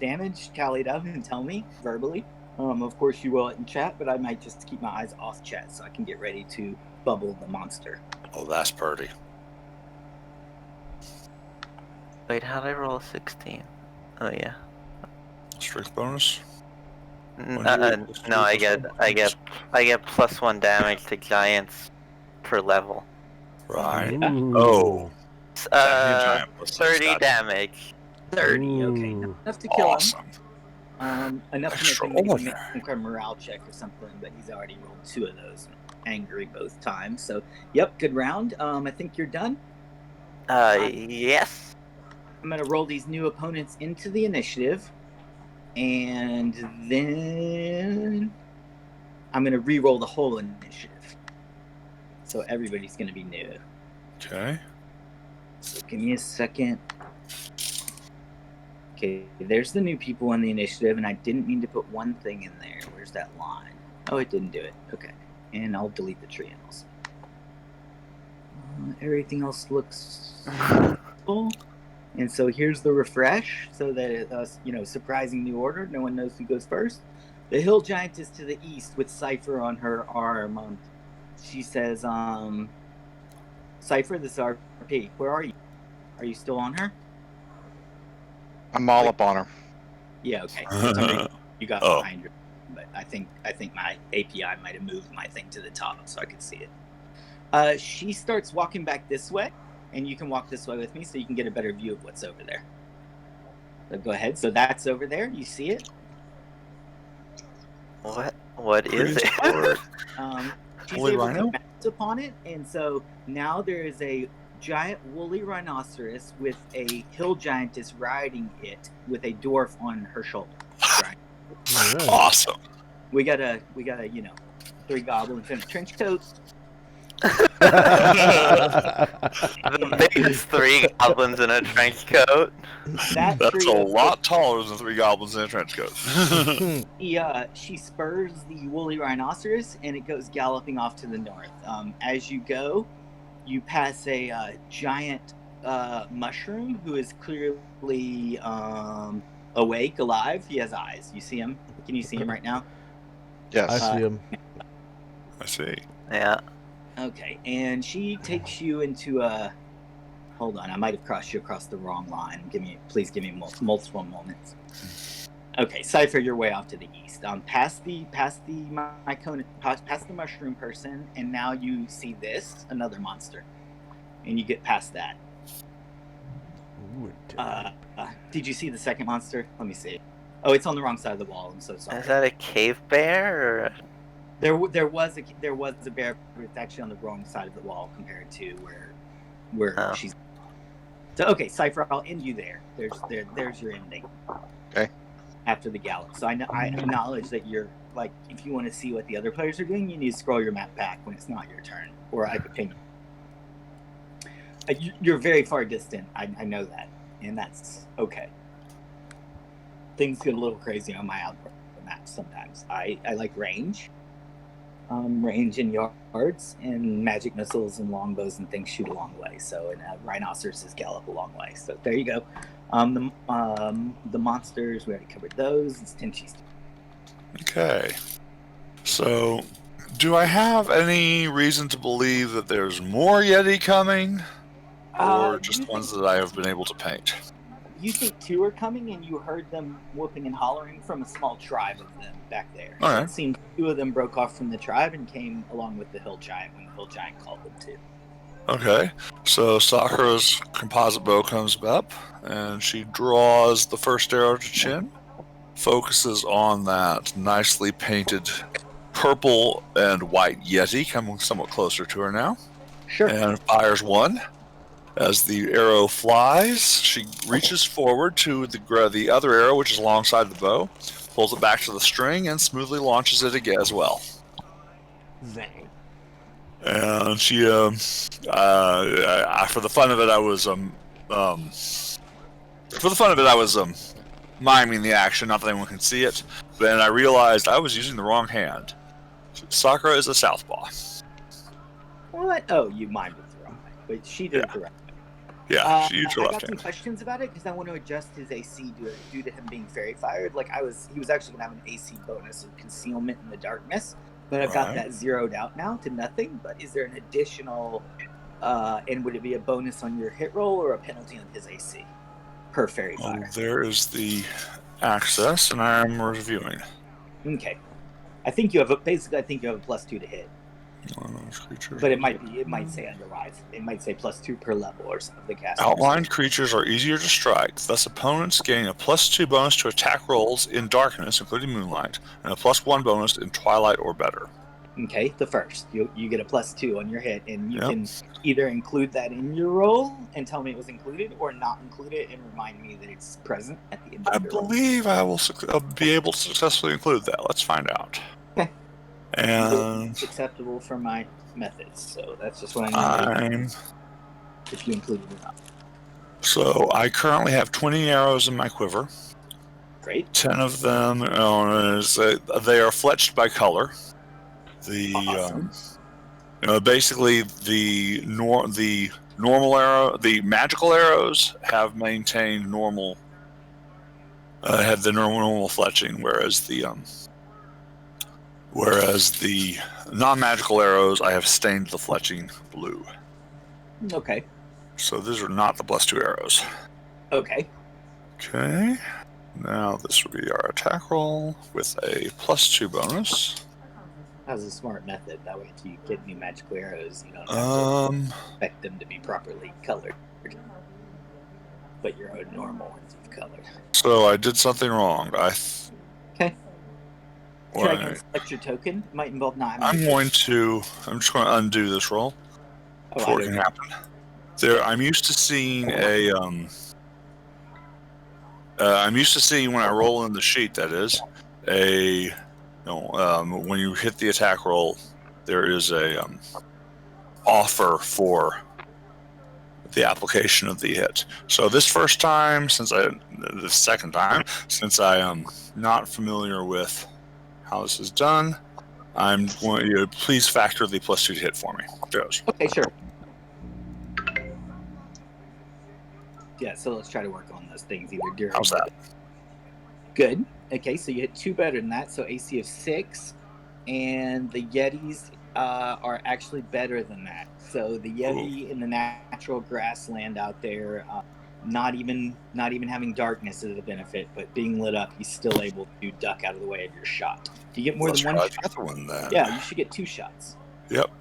tally it up and tell me verbally. Of course you will it in chat, but I might just keep my eyes off chat so I can get ready to bubble the monster. Oh, that's birdie. Wait, how'd I roll a 16? Oh yeah. Strength bonus. No, I get +1 damage to giants per level. Right. Ooh. Oh. Uh, 30 damage. 30, okay. Ooh. Enough to kill him. Awesome. Enough to make him make Extraordinary. some kind of morale check or something, but he's already rolled 2 of those. Angry both times. So, yep, good round. I think you're done. Yes. I'm going to roll these new opponents into the initiative, and then I'm going to re-roll the whole initiative. So everybody's going to be new. Okay. So give me a second. Okay, there's the new people on the initiative, and I didn't mean to put one thing in there. Where's that line? Oh, it didn't do it. Okay, and I'll delete the tree else. Everything else looks full. And so here's the refresh, so that it's surprising new order. No one knows who goes first. The hill giantess to the east with Cypher on her arm. She says, Cypher, this is RP. Where are you? Are you still on her? I'm all up on her. Yeah, okay. For some reason, you got Oh. behind her. But I think my API might have moved my thing to the top so I could see it. She starts walking back this way, and you can walk this way with me so you can get a better view of what's over there. So go ahead. So that's over there. You see it? What is it? Prehistoric. She's Woolly able rhino? to mount upon it, and so now there is a giant woolly rhinoceros with a hill giantess riding it with a dwarf on her shoulder. Right. Alright. Awesome. We got a 3 goblins in a trench coat. The biggest 3 goblins in a trench coat. That That's a trio- lot taller than 3 goblins in a trench coat. She spurs the woolly rhinoceros and it goes galloping off to the north. As you go, you pass a giant mushroom who is clearly awake, alive. He has eyes. You see him? Can you see him right now? Yes. I see him. I see. Yeah. Okay, and she takes you into a. Hold on, I might have crossed you across the wrong line. Please give me multiple moments. Okay, Cypher, you're way off to the east. Past the mushroom person, and now you see another monster, and you get past that. Ooh, a Did you see the second monster? Let me see. Oh, it's on the wrong side of the wall. I'm so sorry. Is that a cave bear? Or... There was a bear, but it's actually on the wrong side of the wall compared to where Oh. she's. So okay, Cypher, I'll end you there. There's your ending. Okay. After the gallop, so I acknowledge that you're like, if you want to see what the other players are doing, you need to scroll your map back when it's not your turn, or I could ping you. You're very far distant. I know that, and that's okay. Things get a little crazy on my outdoor maps sometimes. I like range. Range in yards, and magic missiles and longbows and things shoot a long way. So, and rhinoceroses gallop a long way. So there you go. The monsters, we already covered those. It's Tenchi's. Okay. So, do I have any reason to believe that there's more Yeti coming? Or just ones that I have been able to paint? You think 2 are coming, and you heard them whooping and hollering from a small tribe of them back there. All right. It seems 2 of them broke off from the tribe and came along with the hill giant when the hill giant called them to. Okay. So, Sakura's composite bow comes up, and she draws the first arrow to chin, focuses on that nicely painted purple and white Yeti, coming somewhat closer to her now, Sure. and fires 1. As the arrow flies, she reaches forward to the other arrow, which is alongside the bow, pulls it back to the string, and smoothly launches it again as well. Zang. And she, for the fun of it, I was miming the action, not that anyone can see it. Then I realized I was using the wrong hand. Sakura is a southpaw. What? Oh, you mimed it the wrong way. But she did it the right way. Yeah, she used her I left got some hand. questions about it because I want to adjust his AC due to him being fairy fired. Like he was actually gonna have an AC bonus of concealment in the darkness, but I've got Right. that zeroed out now to nothing. But is there an additional? And would it be a bonus on your hit roll or a penalty on his AC per fairy Well, fire? there is the access, and I am reviewing. Okay, I think you have a +2 to hit, but it might say otherwise. It might say +2 per level or something. The cast Outlined creatures are easier to strike, thus opponents gain a +2 bonus to attack rolls in darkness, including moonlight, and a +1 bonus in twilight or better. Okay, the first. You get a +2 on your hit, and you Yep. can either include that in your roll and tell me it was included, or not include it and remind me that it's present at the end I of your roll. believe I will be able to successfully include that. Let's find out. Okay. And It's acceptable for my methods, so that's just what I need to know if you include it or not. So I currently have 20 arrows in my quiver. Great. 10 of them they are fletched by color. The Awesome. basically the normal arrow, the magical arrows have maintained normal, have the normal fletching, whereas the non-magical arrows I have stained the fletching blue. Okay. So these are not the +2 arrows. Okay. Okay. Now this will be our attack roll with a +2 bonus. That's a smart method. That way, if you get new magical arrows, you don't have to expect them to be properly colored. but you're a normal ones you've colored. So I did something wrong. Okay. Well, Try again. Select your token. It might involve not having. I'm just going to undo this roll before it can happen. I'm used to seeing when I roll in the sheet, that is, when you hit the attack roll, there is a offer for the application of the hit. So the second time, since I am not familiar with how this is done, I'm going to please factor the +2 to hit for me. Goes. Okay, sure. Yeah, so let's try to work on those things either during. How's that? Good. Okay, so you hit 2 better than that, so AC of 6, and the Yetis are actually better than that. So the Yeti in the natural grassland out there, not even having darkness is a benefit, but being lit up, he's still able to duck out of the way of your shot. Do you get more than one shot? The other one, then. Yeah, you should get 2 shots. Yep.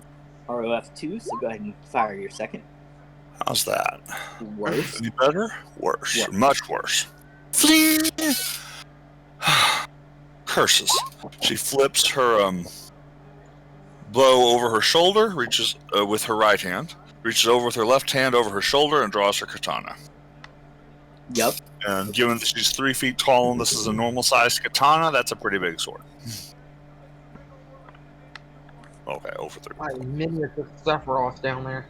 ROF 2, so go ahead and fire your second. How's that? Worse. Any better? Worse. Worse. Much worse. Flee! Curses. She flips her blow over her shoulder, reaches with her right hand, reaches over with her left hand over her shoulder, and draws her katana. Yep. And given that she's 3 feet tall and this is a normal-sized katana, that's a pretty big sword. Okay, over 30. I minions of Sephiroth down there.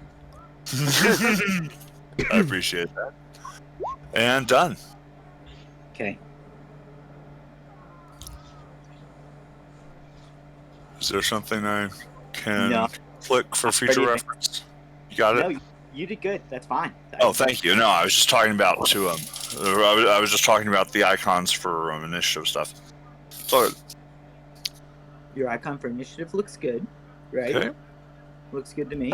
I appreciate that. And done. Okay. Is there something I can No. click for future Ready. reference? You got it? No, you did good. That's fine. Oh, thank you. No, I was just talking about I was just talking about the icons for initiative stuff. So, Your icon for initiative looks good, right? okay. Looks good to me.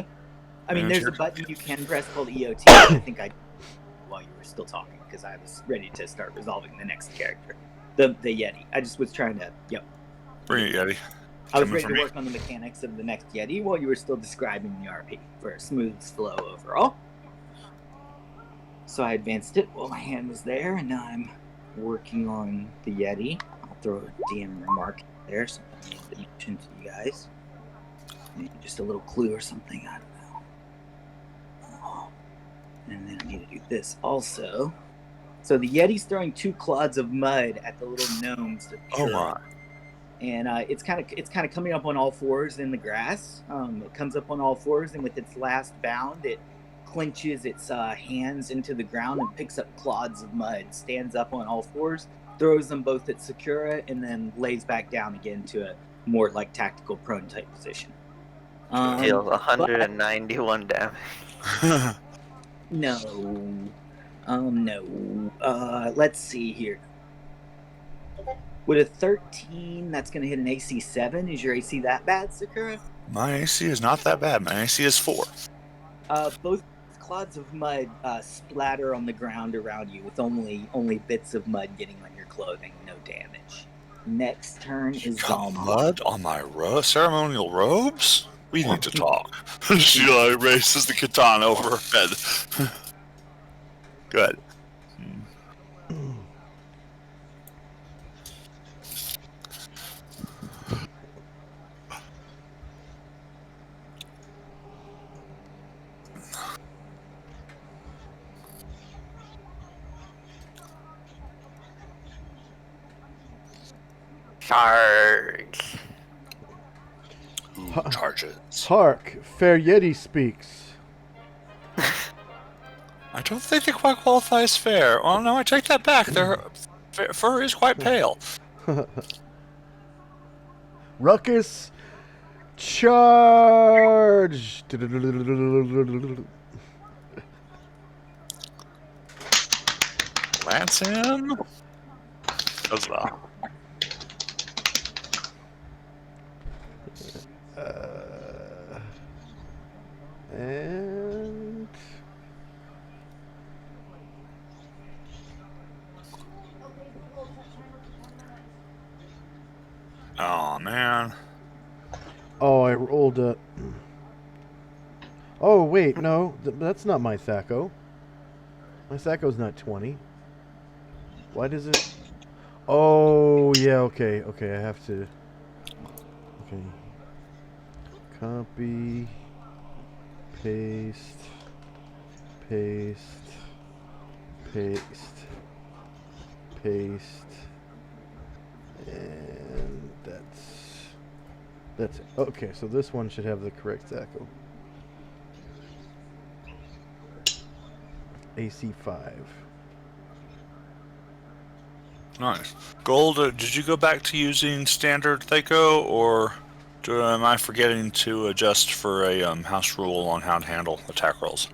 I mean, And there's a here's- button you can press called EOT. I think I while you were still talking because I was ready to start resolving the next character, the Yeti. I just was trying to. Yep. Bring it, Yeti. I was Coming ready for to me. work on the mechanics of the next Yeti while you were still describing the RP for a smooth flow overall. So I advanced it while my hand was there, and now I'm working on the Yeti. I'll throw a DM remark there, something I need to mention to you guys. Maybe just a little clue or something, I don't know. Oh. And then I need to do this also. So the Yeti's throwing 2 clods of mud at the little gnomes. Oh my. And it's kind of coming up on all fours in the grass. It comes up on all fours, and with its last bound, it clenches its hands into the ground and picks up clods of mud, stands up on all fours, throws them both at Sakura, and then lays back down again to a more like tactical prone type position. Deals 191 damage. No. No. Let's see here. With a 13, that's going to hit an AC 7. Is your AC that bad, Sakura? My AC is not that bad. My AC is 4. Both clods of mud splatter on the ground around you with only bits of mud getting on your clothing. No damage. Next turn is Got Zalma. mud on my ceremonial robes? We need to talk. She raises the katana over her head. Good. Charge. Ooh, charges. Hark, fair Yeti speaks. I don't think they quite qualify as fair. Oh no, I take that back. Their fur is quite pale. Ruckus, charge! Lance him. As well. And Oh man. oh, I rolled a. Oh wait, no, that's not my Thaco. My Sacco's not 20. Why does it... Oh, yeah, okay. Okay, I have to... Okay. Copy. Paste. Paste. Paste. Paste. And that's it. Okay, so this one should have the correct Sacco. AC 5. Nice. Gold, did you go back to using standard Thaco, or am I forgetting to adjust for a house rule on how to handle attack rolls?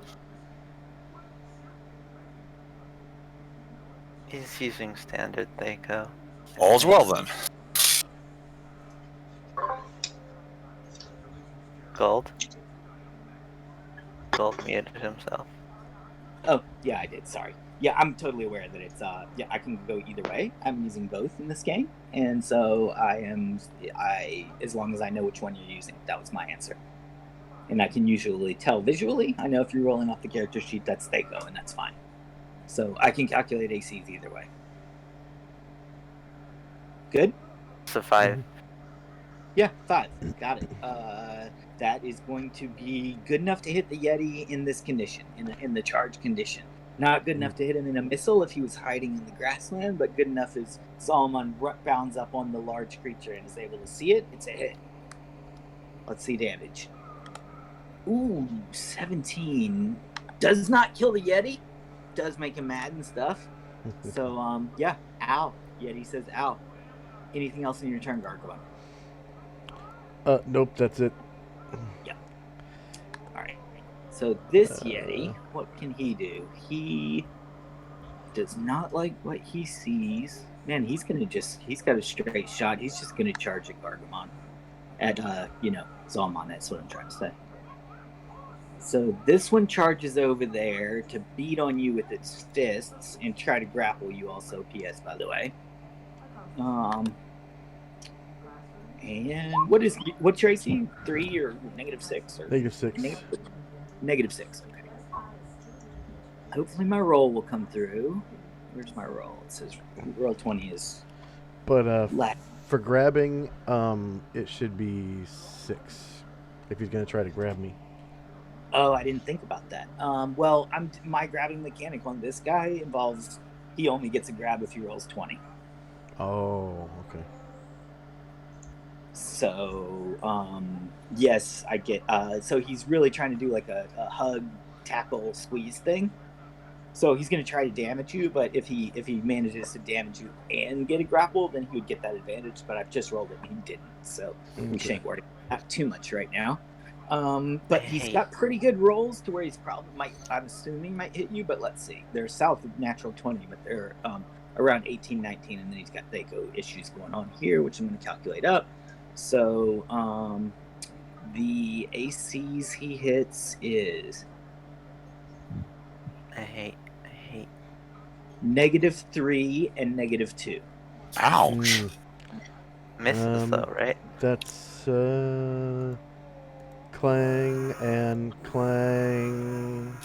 He's using standard Thaco. All's well then. Gold. Gold muted himself. Oh, yeah, I did. Sorry. Yeah, I'm totally aware that it's yeah, I can go either way. I'm using both in this game, and so as long as I know which one you're using, that was my answer. And I can usually tell visually. I know if you're rolling off the character sheet, that's Thaco, and that's fine. So I can calculate ACs either way. Good? So 5. Yeah, 5. Got it. That is going to be good enough to hit the Yeti in this condition, in the charge condition. Not good enough to hit him in a missile if he was hiding in the grassland, but good enough as Solomon bounds up on the large creature and is able to see it. It's a hit. Let's see damage. Ooh, 17. Does not kill the Yeti. Does make him mad and stuff. So, yeah, ow. Yeti says ow. Anything else in your turn, Gargoyle? Nope, that's it. Yeah. All right. So this Yeti, what can he do? He does not like what he sees. Man, he's got a straight shot. He's just gonna charge at Gargamon. At Zalmon, that's what I'm trying to say. So this one charges over there to beat on you with its fists and try to grapple you also, PS, by the way. And what's your AC? 3 or -6? Or -6. -6, okay. Hopefully my roll will come through. Where's my roll? It says roll 20 is... But left. for grabbing, it should be 6. If he's gonna try to grab me. Oh, I didn't think about that. Well, my grabbing mechanic on this guy involves he only gets a grab if he rolls 20. Oh, okay. So, yes, I get. So he's really trying to do like a hug, tackle, squeeze thing. So he's going to try to damage you, but if he manages to damage you and get a grapple, then he would get that advantage. But I've just rolled it and he didn't, so we shouldn't worry about too much right now. But he's got pretty good rolls to where he's probably I'm assuming might hit you, but let's see. They're south of natural 20, but they're around 18, 19, and then he's got Thaco issues going on here, which I'm going to calculate up. So the ACs he hits is I hate -3 and -2. Ouch. misses though, right? That's clang and clang.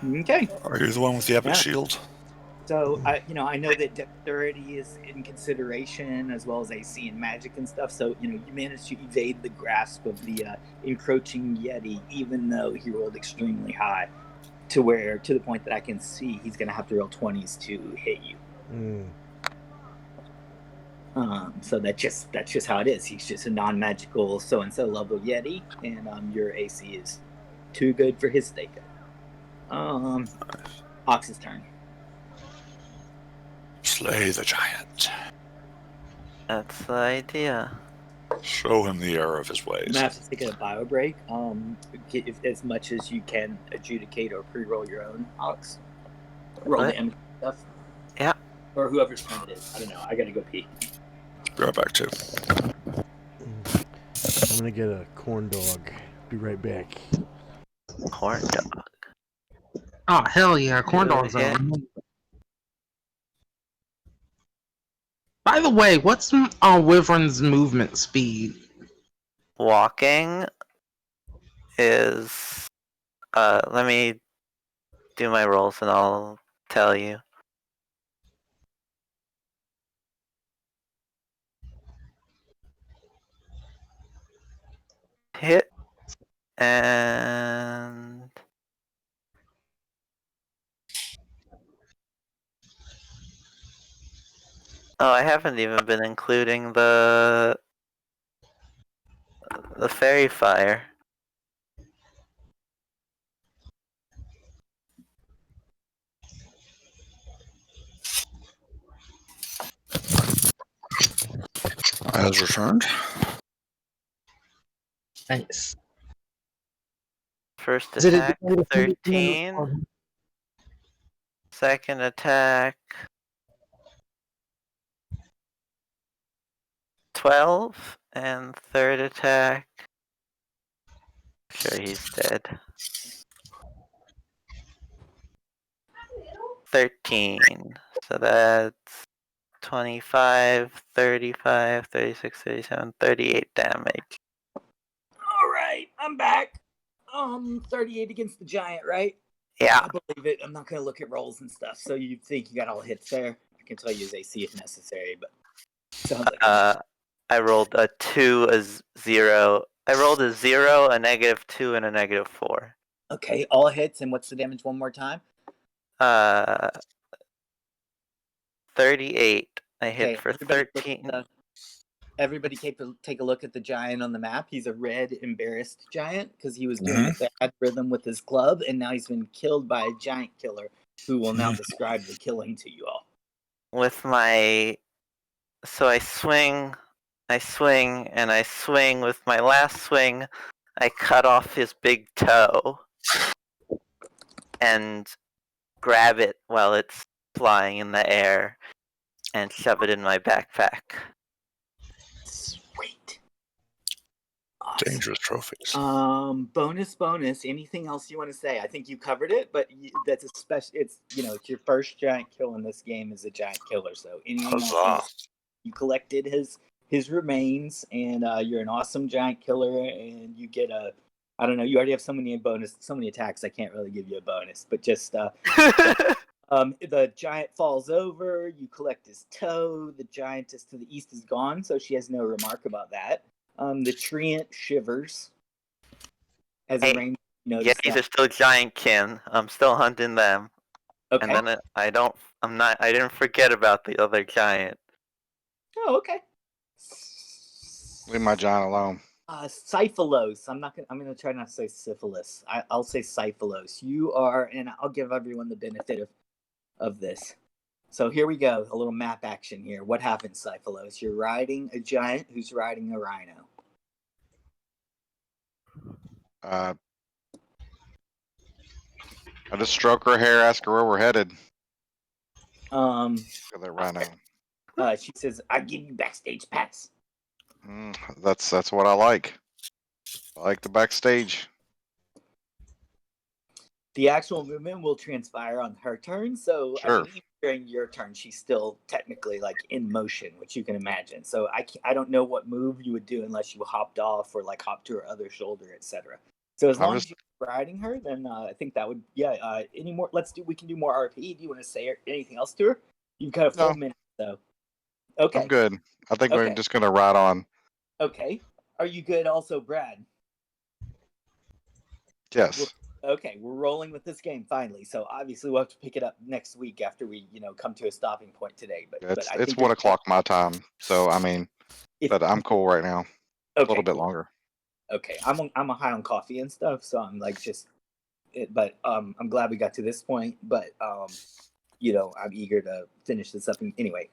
Okay. Are you the one with the epic Yeah. shield? So I know that dexterity is in consideration as well as AC and magic and stuff. So you managed to evade the grasp of the encroaching Yeti, even though he rolled extremely high, to the point that I can see he's going to have to roll 20s to hit you. So that's just how it is. He's just a non-magical so-and-so level Yeti, and your AC is too good for his Thaco. Ox's turn. Slay the giant. That's the idea. Show him the error of his I'm ways. gonna have to take a bio break. Get as much as you can adjudicate or pre-roll your own, Ox. Roll What? the image stuff. Yeah. Or whoever's turn it is. I don't know. I gotta go pee. Be right back too. I'm gonna get a corn dog. Be right back. Corn dog. Oh hell yeah, corn dogs Yeah. are. By the way, what's Wyvern's movement speed? Walking is let me do my rolls and I'll tell you. Hit and oh, I haven't even been including the fairy fire. Has returned. Nice. First Is it a attack, good way to finish the 13. or- Second attack, 12. And third attack, sure he's dead. 13. So that's 25, 35, 36, 37, 38 damage. All right, I'm back. 38 against the giant, right? Yeah. I believe it. I'm not gonna look at rolls and stuff. So you think you got all hits there? I can tell you his AC if necessary, but sounds like I rolled a 2, a 0. I rolled a 0, a -2, and a -4. okay. All hits, and what's the damage one more time? 38. I hit Okay, for everybody look at 13. Everybody take a look at the giant on the map. He's a red, embarrassed giant because he was doing a bad rhythm with his club, and now he's been killed by a giant killer who will now describe the killing to you all. With my, so I swing, and I swing. With my last swing, I cut off his big toe and grab it while it's flying in the air and shove it in my backpack. Sweet. Awesome. Dangerous trophies. Bonus. Anything else you want to say? I think you covered it, but that's a special. It's it's your first giant kill in this game as a giant killer. So anything else you wanna say? You collected his remains, and you're an awesome giant killer, and you get a. I don't know. You already have so many attacks. I can't really give you a bonus, but just the giant falls over. You collect his toe. The giantess to the east is gone, so she has no remark about that. The treant shivers as a rain. Yetis are still giantkin. I'm still hunting them. Okay. And then I didn't forget about the other giant. Oh, okay. Leave my giant alone. Syphilos. I'm gonna try not to say syphilis. I'll say Syphilos. You are, and I'll give everyone the benefit of this. So here we go. A little map action here. What happens, Syphilos? You're riding a giant who's riding a rhino. I just stroke her hair, ask her where we're headed. Um, For the rhino. She says, "I give you backstage pass." That's what I like. I like the backstage. The actual movement will transpire on her turn. So Sure. I mean, even during your turn, she's still technically like in motion, which you can imagine. So I don't know what move you would do unless you hopped off or like hopped to her other shoulder, etc. So as long as you're riding her, then I think that would any more. We can do more RP. Do you want to say anything else to her? You've got a full minute, so okay. I'm good. I think we're just gonna ride on. Okay. Are you good also, Brad? Yes. Okay, we're rolling with this game finally. So obviously we'll have to pick it up next week after we, come to a stopping point today. But It's 1:00 my time, so I mean, but I'm cool right now. Okay, a little bit longer. Okay, I'm a high on coffee and stuff, so I'm like but I'm glad we got to this point. But I'm eager to finish this up. Anyway,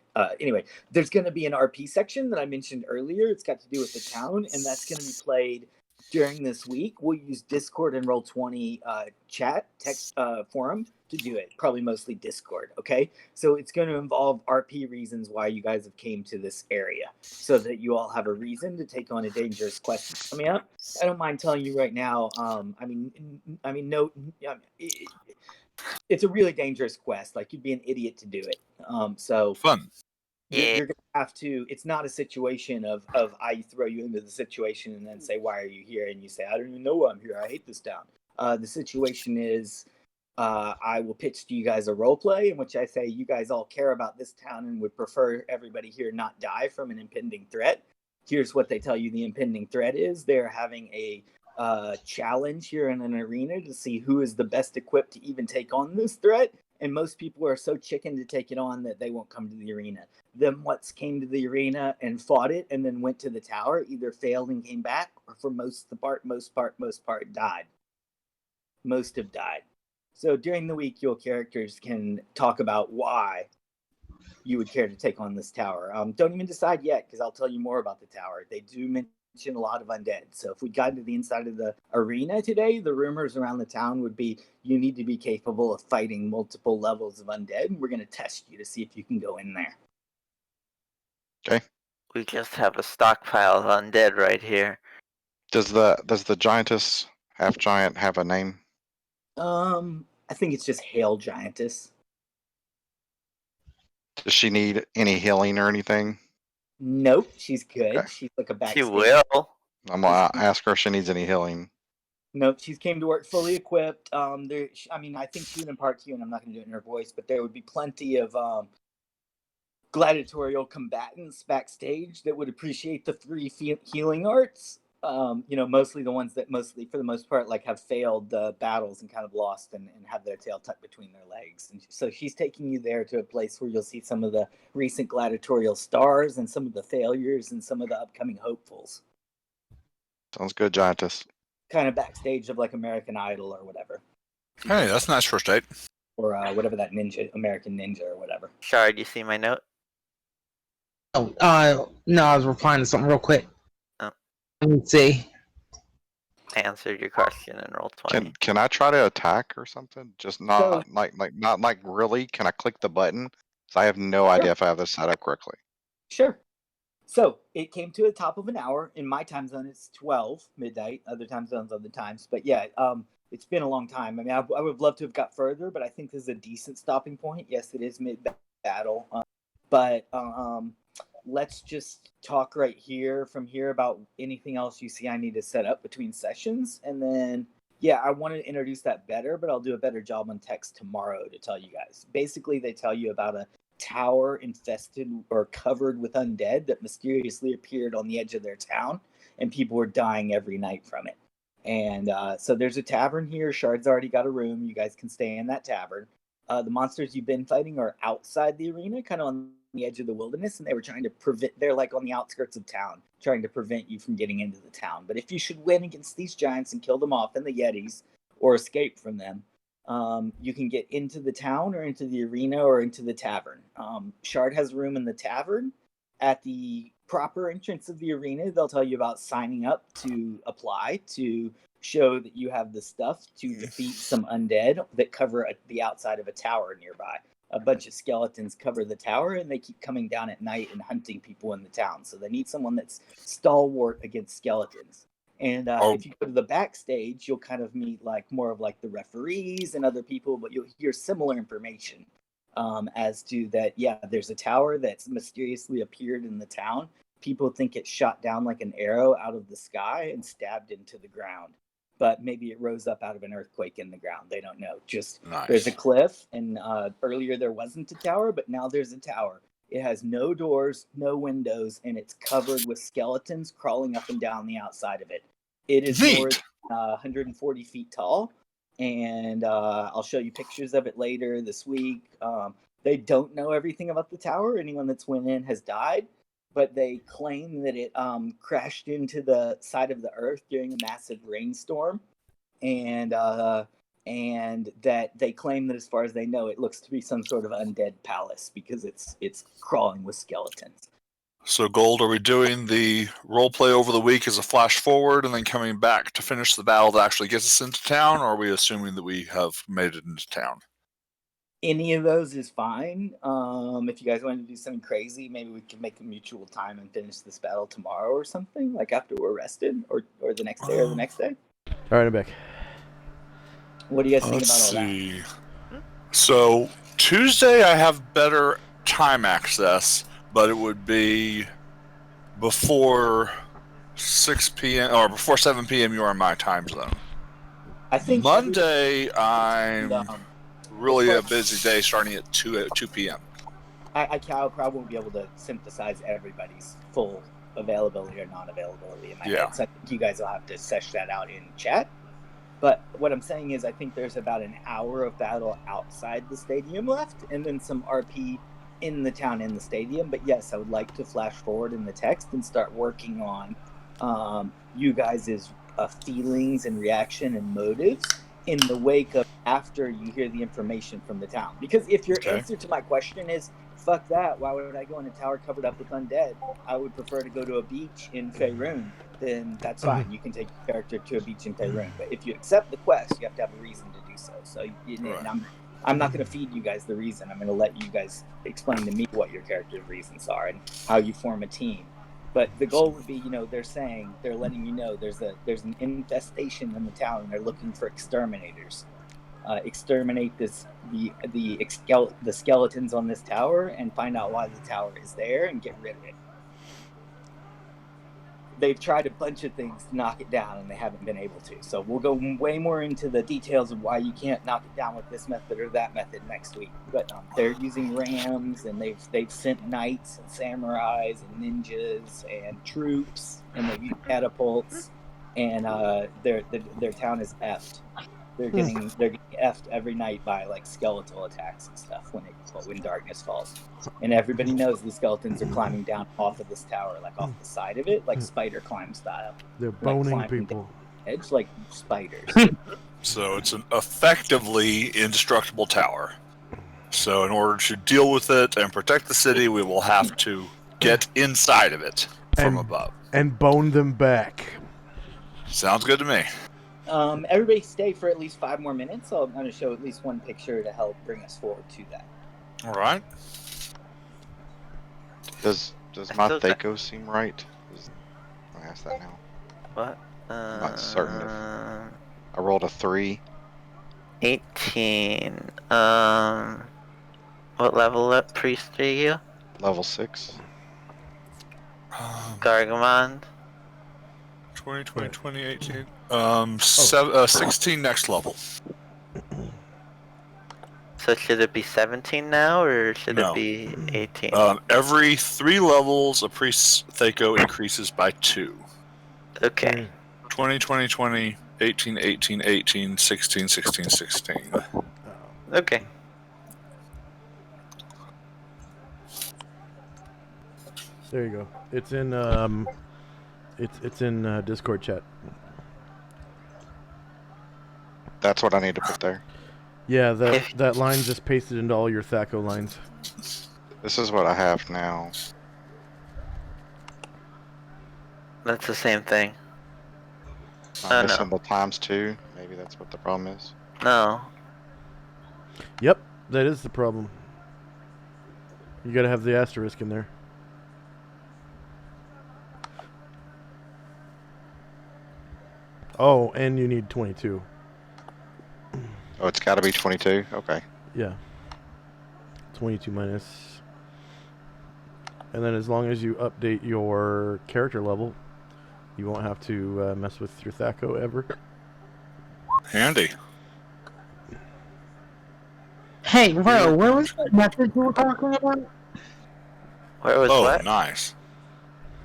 there's going to be an RP section that I mentioned earlier. It's got to do with the town, and that's going to be played during this week. We'll use Discord and Roll20 chat text forum to do it. Probably mostly Discord. Okay, so it's going to involve RP reasons why you guys have came to this area, so that you all have a reason to take on a dangerous quest coming up. I don't mind telling you right now. It's a really dangerous quest. Like, you'd be an idiot to do it. So fun. You're gonna have to. It's not a situation of I throw you into the situation and then say, "Why are you here?" And you say, "I don't even know why I'm here. I hate this town." The situation is I will pitch to you guys a role play in which I say you guys all care about this town and would prefer everybody here not die from an impending threat. Here's what they tell you the impending threat is. They're having a challenge here in an arena to see who is the best equipped to even take on this threat. And most people are so chicken to take it on that they won't come to the arena. Them what's came to the arena and fought it and then went to the tower either failed and came back, or for most part died. Most have died. So during the week, your characters can talk about why you would care to take on this tower. Don't even decide yet, because I'll tell you more about the tower. They do mention a lot of undead. So if we got to the inside of the arena today, the rumors around the town would be you need to be capable of fighting multiple levels of undead. And we're going to test you to see if you can go in there. We just have a stockpile of undead right here. Does the giantess, half giant, have a name? I think it's just Hail Giantess. Does she need any healing or anything? Nope, she's good. Okay. She's like a She backstage. will. I'm gonna ask her if she needs any healing. Nope, she's came to work fully equipped. I think she would impart to you, and I'm not going to do it in her voice, but there would be plenty of gladiatorial combatants backstage that would appreciate the free healing arts. Mostly the ones that for the most part, like have failed the battles and kind of lost and have their tail tucked between their legs. And so she's taking you there to a place where you'll see some of the recent gladiatorial stars and some of the failures and some of the upcoming hopefuls. Sounds good, giantess. Kind of backstage of like American Idol or whatever. Hey, that's a nice first date. Or whatever that American Ninja or whatever. Shard, you see my note? Oh, no, I was replying to something real quick. Oh. Let me see. I answered your question in roll 20. Can I try to attack or something? Just not not really. Can I click the button? So I have no idea if I have this set up correctly. Sure. So it came to the top of an hour. In my time zone, it's 12 midnight. Other time zones, other times. But yeah, it's been a long time. I mean, I would love to have got further, but I think this is a decent stopping point. Yes, it is mid-battle. But let's just talk right here from here about anything else you see I need to set up between sessions. And then, yeah, I want to introduce that better, but I'll do a better job on text tomorrow to tell you guys. Basically, they tell you about a tower infested or covered with undead that mysteriously appeared on the edge of their town, and people were dying every night from it. And so there's a tavern here. Shard's already got a room. You guys can stay in that tavern. The monsters you've been fighting are outside the arena, kind of on the edge of the wilderness, and they were trying to they're like on the outskirts of town, trying to prevent you from getting into the town. But if you should win against these giants and kill them off and the Yetis, or escape from them, you can get into the town or into the arena or into the tavern. Shard has a room in the tavern. At the proper entrance of the arena, they'll tell you about signing up to apply to show that you have the stuff to defeat some undead that cover the outside of a tower nearby. A bunch of skeletons cover the tower, and they keep coming down at night and hunting people in the town. So they need someone that's stalwart against skeletons. And if you go to the backstage, you'll kind of meet like more of like the referees and other people, but you'll hear similar information as to that. Yeah, there's a tower that's mysteriously appeared in the town. People think it shot down like an arrow out of the sky and stabbed into the ground. But maybe it rose up out of an earthquake in the ground. They don't know. Just Nice. There's a cliff, and earlier there wasn't a tower, but now there's a tower. It has no doors, no windows, and it's covered with skeletons crawling up and down the outside of it. It is more Neat. than 140 feet tall, and I'll show you pictures of it later this week. They don't know everything about the tower. Anyone that's went in has died, but they claim that it crashed into the side of the earth during a massive rainstorm, and that they claim that as far as they know, it looks to be some sort of undead palace because it's crawling with skeletons. So, Gold, are we doing the role play over the week as a flash forward and then coming back to finish the battle that actually gets us into town, or are we assuming that we have made it into town? Any of those is fine. If you guys want to do something crazy, maybe we can make a mutual time and finish this battle tomorrow or something, like after we're rested, or the next day or the next day. All right, I'm back. What do you guys think Let's about all see. So, Tuesday I have better time access, but it would be before 6 p.m. or before 7 p.m. you are in my time zone. I think Monday, I'm um, really a busy day starting at 2 p.m. I probably won't be able to synthesize everybody's full availability or non-availability in my Yeah. head. So I think you guys will have to sesh that out in chat. But what I'm saying is I think there's about an hour of battle outside the stadium left, and then some RP in the town in the stadium. But yes, I would like to flash forward in the text and start working on you guys' feelings and reaction and motives in the wake of after you hear the information from the town. Because if your Okay. answer to my question is, fuck that, why would I go in a tower covered up with undead? I would prefer to go to a beach in Faerun. Then that's fine. You can take your character to a beach in Faerun. But if you accept the quest, you have to have a reason to do so. So, and I'm not going to feed you guys the reason. I'm going to let you guys explain to me what your character's reasons are and how you form a team. But the goal would be, they're letting you know there's an infestation in the town and they're looking for exterminators. Exterminate the skeletons on this tower and find out why the tower is there and get rid of it. They've tried a bunch of things to knock it down and they haven't been able to. So we'll go way more into the details of why you can't knock it down with this method or that method next week. But they're using rams and they've sent knights and samurais and ninjas and troops and they've used catapults and their town is effed. They're getting effed every night by like skeletal attacks and stuff when darkness falls. And everybody knows the skeletons are climbing down off of this tower, like off the side of it, like spider climb style. They're boning climbing people. Edge like spiders. So it's an effectively indestructible tower. So in order to deal with it and protect the city, we will have to get inside of it from above. And bone them back. Sounds good to me. Everybody stay for at least 5 more minutes. So I'm going to show at least one picture to help bring us forward to that. All right. Does my Thaco seem right? I ask that now. What? I'm not certain if I rolled a 3. 18. What level up priest are you? Level 6. Gargamon? 20, 20, 20, 18. 16 next level. So should it be 17 now, or should No. it be 18? Every 3 levels, a priest's Thaco increases by 2. Okay. 20, 20, 20, 18, 18, 18, 16, 16, 16. Okay. There you go. It's in it's in Discord chat. That's what I need to put there. Yeah, that line just pasted into all your Thaco lines. This is what I have now. That's the same thing. I'm missing the ×2. Maybe that's what the problem is. No. Yep, that is the problem. You gotta have the asterisk in there. Oh, and you need 22. Oh, it's got to be 22? Okay. Yeah. 22 minus. And then as long as you update your character level, you won't have to mess with your Thaco ever. Handy. Hey, bro, where was that message you were talking about? Where was what? Nice.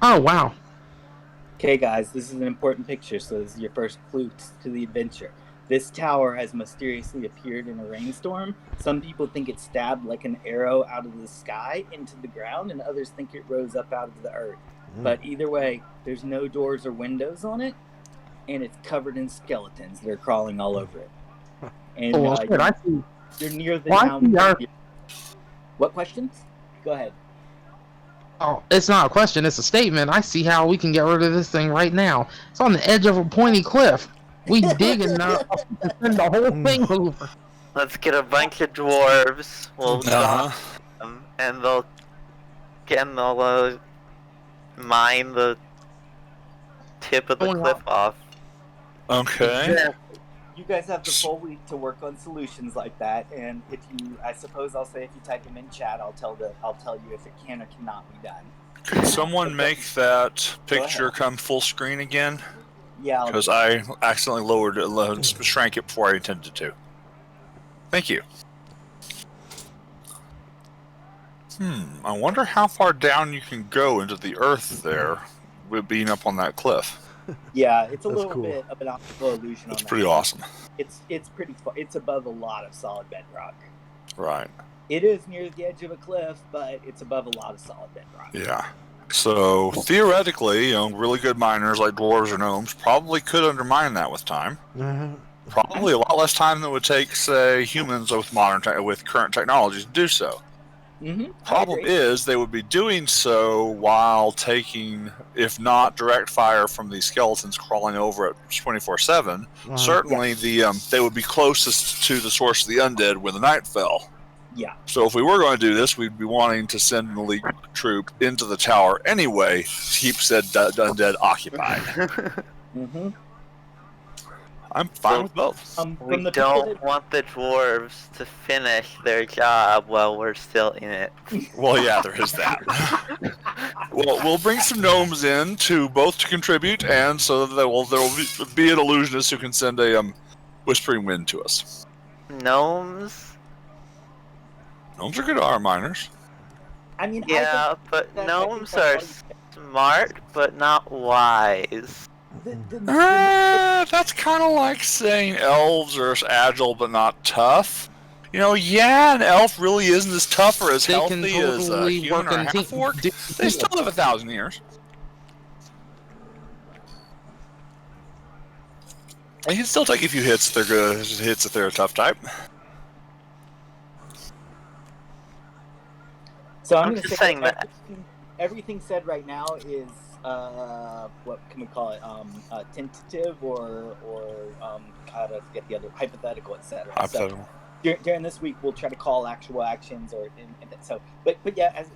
Oh, wow. Okay, guys, this is an important picture, so this is your first clue to the adventure. This tower has mysteriously appeared in a rainstorm. Some people think it stabbed like an arrow out of the sky into the ground, and others think it rose up out of the earth. But either way, there's no doors or windows on it, and it's covered in skeletons that are crawling all over it. And Oh, well, shit, I see. you're near the Why town. we are- What questions? Go ahead. Oh, it's not a question, it's a statement. I see how we can get rid of this thing right now. It's on the edge of a pointy cliff. We dig enough to send the whole thing over. Let's get a bunch of dwarves. We'll stop them, and they'll mine the tip of the Going cliff off. Okay. You guys have the full week to work on solutions like that, and I suppose I'll say if you type them in chat, I'll tell you if it can or cannot be done. Could someone make that Go picture ahead. come full screen again? Yeah. because I accidentally shrank it before I intended to. Thank you. I wonder how far down you can go into the earth there with being up on that cliff. Yeah, it's a That's little cool. bit of an optical illusion. It's on pretty that. awesome. It's pretty far. It's above a lot of solid bedrock. Right. It is near the edge of a cliff, but it's above a lot of solid bedrock. Yeah. So theoretically, really good miners like dwarves or gnomes probably could undermine that with time. Probably a lot less time than it would take, say, humans with with current technologies to do so. Problem is, they would be doing so while taking, if not direct fire from these skeletons crawling over it 24/7. Certainly, they would be closest to the source of the undead when the night fell. Yeah. So if we were going to do this, we'd be wanting to send an elite troop into the tower anyway to keep said undead occupied. I'm fine with both. We don't want the dwarves to finish their job while we're still in it. Well, yeah, there is that. Well, we'll bring some gnomes in to contribute, and so that there will be an illusionist who can send a whispering wind to us. Gnomes? Gnomes are good armor miners. I mean, yeah, but gnomes are smart, but not wise. That's kind of like saying elves are agile but not tough. An elf really isn't as tough or as healthy as a human or a half-orc. They still live 1,000 years. They can still take a few hits if they're a tough type. So I'm just saying that everything said right now is what can we call it? Tentative or how to get the other hypothetical, etc. Hypothetical. So during this week, we'll try to call actual actions but yeah, as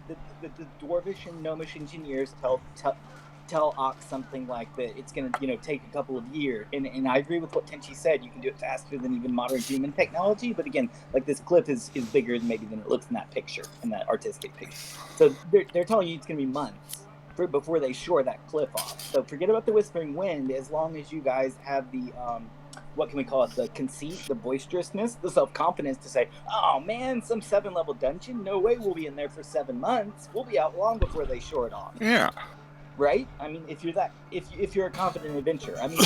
the dwarvish and gnomish engineers tell Ox something like that, it's gonna take a couple of years, and I agree with what Tenchi said. You can do it faster than even modern human technology, but again, like this cliff is bigger maybe than it looks in that picture, in that artistic picture. So they're telling you it's gonna be months before they shore that cliff off. So forget about the whispering wind, as long as you guys have the what can we call it, the conceit, the boisterousness, the self-confidence to say, oh man, some 7-level dungeon, no way we'll be in there for 7 months, we'll be out long before they shore it off. Yeah. Right? I mean, if you're a confident adventurer, I mean,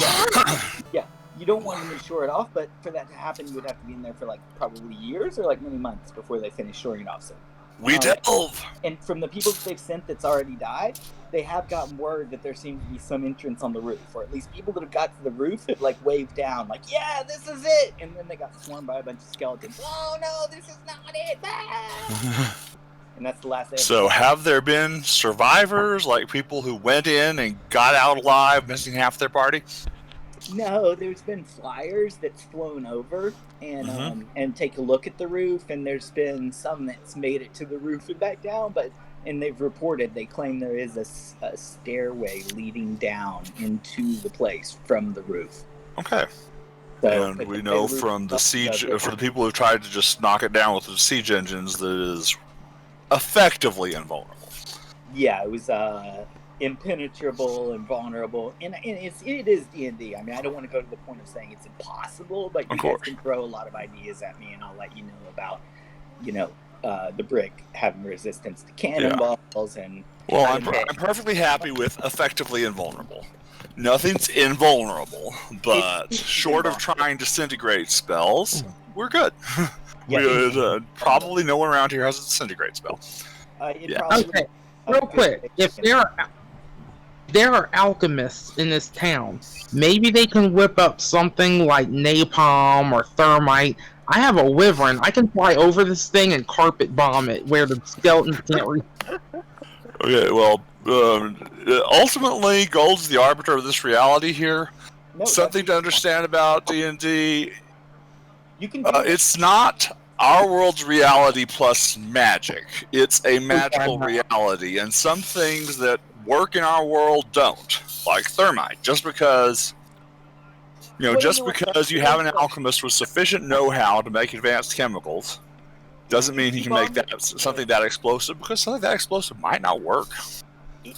yeah, you don't want them to shore it off, but for that to happen, you would have to be in there for probably years or many months before they finish shoring it off. So we delve. And from the people that they've sent that's already died, they have gotten word that there seems to be some entrance on the roof, or at least people that have got to the roof have waved down, yeah, this is it, and then they got swarmed by a bunch of skeletons. Oh no, this is not it. And that's the last day. So have there been survivors, like people who went in and got out alive, missing half their party? No, there's been flyers that's flown over and take a look at the roof, and there's been some that's made it to the roof and back down, and they claim there is a stairway leading down into the place from the roof. Okay. So, and we know from the siege, for the people who tried to just knock it down with the siege engines, that it is effectively invulnerable. Yeah, it was impenetrable and vulnerable, and it is D&D. I mean, I don't want to go to the point of saying it's impossible, but you guys can throw a lot of ideas at me, and I'll let you know about, the brick having resistance to cannonballs and. Well, I'm perfectly happy with effectively invulnerable. Nothing's invulnerable, but short of trying disintegrate spells, we're good. Probably no one around here has a disintegrate spell. Okay, real quick, if there are alchemists in this town, maybe they can whip up something like napalm or thermite. I have a wyvern. I can fly over this thing and carpet bomb it where the skeletons can't reach. Okay, well, ultimately, Gold's the arbiter of this reality here. Something to understand about D&D. It's not our world's reality plus magic. It's a magical reality, and some things that work in our world don't, like thermite. Just because you have an alchemist with sufficient know-how to make advanced chemicals, doesn't mean he can make that explosive, because something that explosive might not work.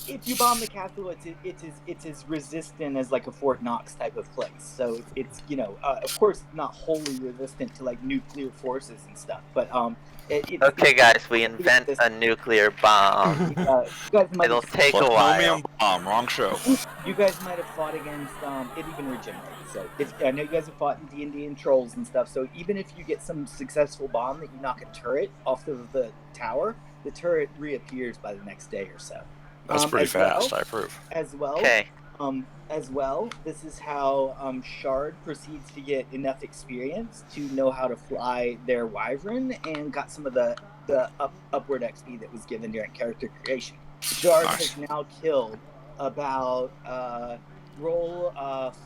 if you bomb the castle, it's as resistant as like a Fort Knox type of place. So it's of course not wholly resistant to like nuclear forces and stuff. But Okay, guys, we invent a nuclear bomb. you guys might It'll have, take a Plutonium while. bomb, wrong show. you guys might have fought against it even regenerates. So I know you guys have fought in D&D and trolls and stuff. So even if you get some successful bomb that you knock a turret off of the tower, the turret reappears by the next day or so. That's pretty as well- fast. I approve. As well, Okay. as well, this is how Shard proceeds to get enough experience to know how to fly their wyvern and got some of the upward XP that was given during character creation. Shard Nice. has now killed about roll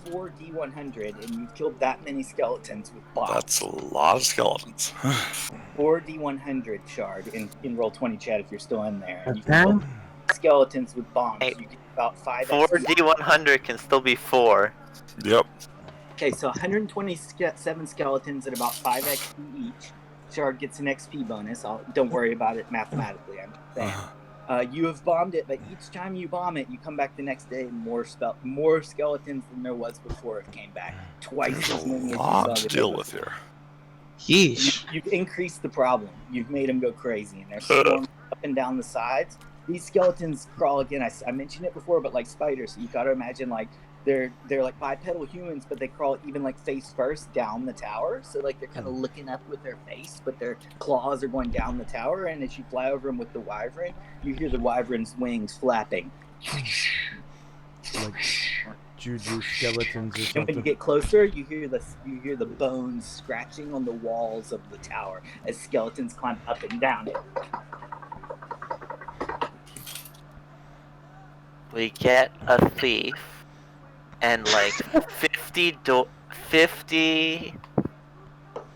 4d100, and you've killed that many skeletons with bombs. That's a lot of skeletons. 4d100, Shard, in roll 20 chat if you're still in there. And you Okay. can kill skeletons with bombs. Hey, You get about 5 4 XP. D100 can still be 4. Yep. Okay, so 127 skeletons at about 5 XP each. Shard gets an XP bonus. Don't worry about it mathematically. I'm saying. You have bombed it, but each time you bomb it, you come back the next day and more skeletons than there was before it came back. Twice There's as many a as you lot saw to the deal day with before. here. Yeesh. You've increased the problem. You've made them go crazy, and they're swarming up and down the sides. These skeletons crawl again. I mentioned it before, but like spiders. So you got to imagine like they're like bipedal humans, but they crawl even like face first down the tower. So like they're kind of looking up with their face, but their claws are going down the tower. And as you fly over them with the wyvern, you hear the wyvern's wings flapping. Like juju skeletons or And when you something. get closer, you hear the bones scratching on the walls of the tower as skeletons climb up and down it. We get a thief and like 50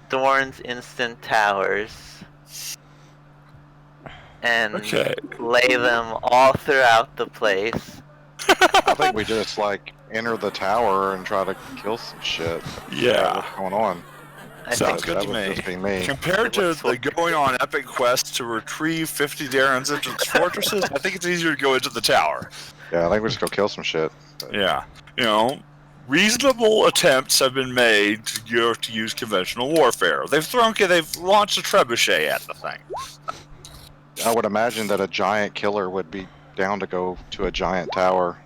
Dorn's instant towers and Okay. lay them all throughout the place. I think we just like enter the tower and try to kill some shit. Yeah. What's going on? I Sounds think good that to would me. just be me. Compared to What's the what- going on epic quest to retrieve 50 Darren's fortresses, I think it's easier to go into the tower. Yeah, I think we just go kill some shit. Yeah. Reasonable attempts have been made to use conventional warfare. They've launched a trebuchet at the thing. I would imagine that a giant killer would be down to go to a giant tower.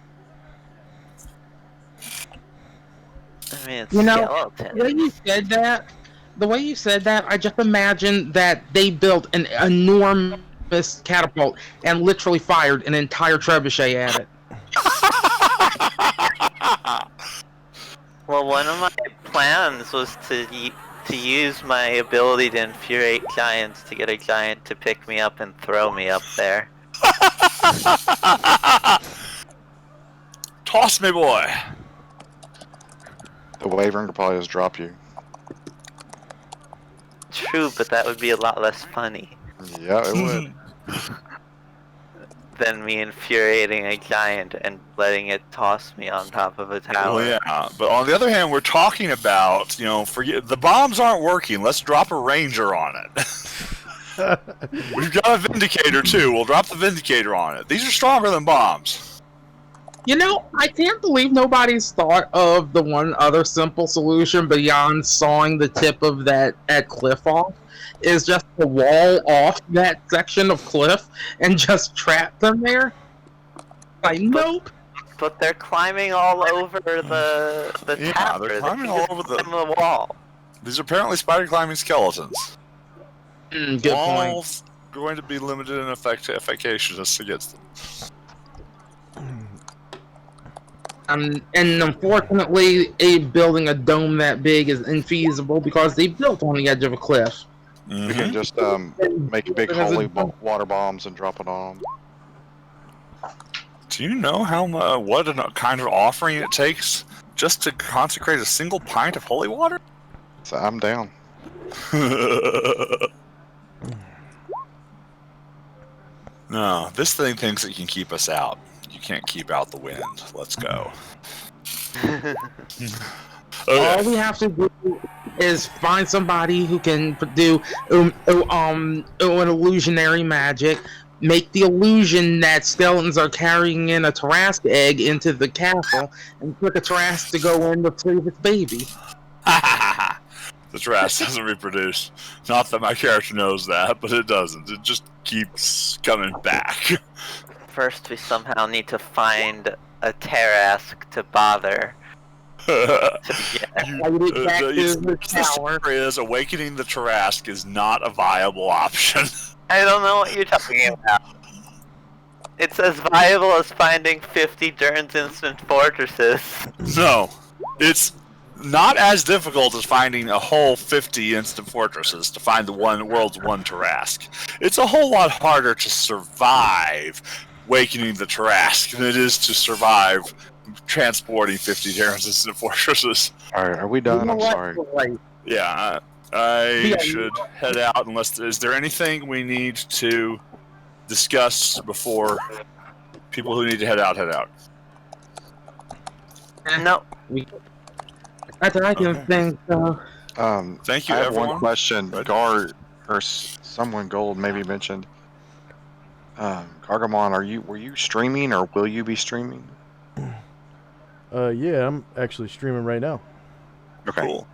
I mean, it's You know, skeleton. the way you said that, I just imagined that they built an enormous catapult and literally fired an entire trebuchet at it. Well, one of my plans was to use my ability to infuriate giants to get a giant to pick me up and throw me up there. Toss me, boy. The wyvern could probably just drop you. True, but that would be a lot less funny Yeah, it would. than me infuriating a giant and letting it toss me on top of a tower. Well, yeah, but on the other hand, we're talking about, forget the bombs aren't working. Let's drop a ranger on it. We've got a vindicator too. We'll drop the vindicator on it. These are stronger than bombs. You know, I can't believe nobody's thought of the one other simple solution beyond sawing the tip of that cliff off, is just to wall off that section of cliff and just trap them there. Like, nope. But they're climbing all over the Yeah, tower. they're They climbing can all just over the- climb the wall. These are apparently spider climbing skeletons. Good point. Walls going to be limited and efficacious against them. And unfortunately, building a dome that big is infeasible because they built on the edge of a cliff. We can just make big holy water bombs and drop it on them. Do you know what kind of offering it takes just to consecrate a single pint of holy water? So I'm down. No, this thing thinks it can keep us out. You can't keep out the wind. Let's go. All Okay. we have to do is find somebody who can do an illusionary magic, make the illusion that skeletons are carrying in a Tarrasque egg into the castle, and click a Tarrasque to go in to save its baby. The Tarrasque doesn't reproduce. Not that my character knows that, but it doesn't. It just keeps coming back. First, we somehow need to find a Tarrasque to bother. I would back to the tower. story is awakening the Tarrasque is not a viable option. I don't know what you're talking about. It's as viable as finding 50 Durn's instant fortresses. No, it's not as difficult as finding a whole 50 instant fortresses to find the world's one Tarrasque. It's a whole lot harder to survive awakening the Tarrasque than it is to survive transporting 50 Durn's instant fortresses. All right, are we done? I'm sorry. Right. Yeah, I should head out unless is there anything we need to discuss before people who need to head out head out? No. I can think. Thank you, I have everyone. one question. Right. Gar or someone Gold maybe mentioned. Gargamon, were you streaming or will you be streaming? Yeah, I'm actually streaming right now. Okay. Cool.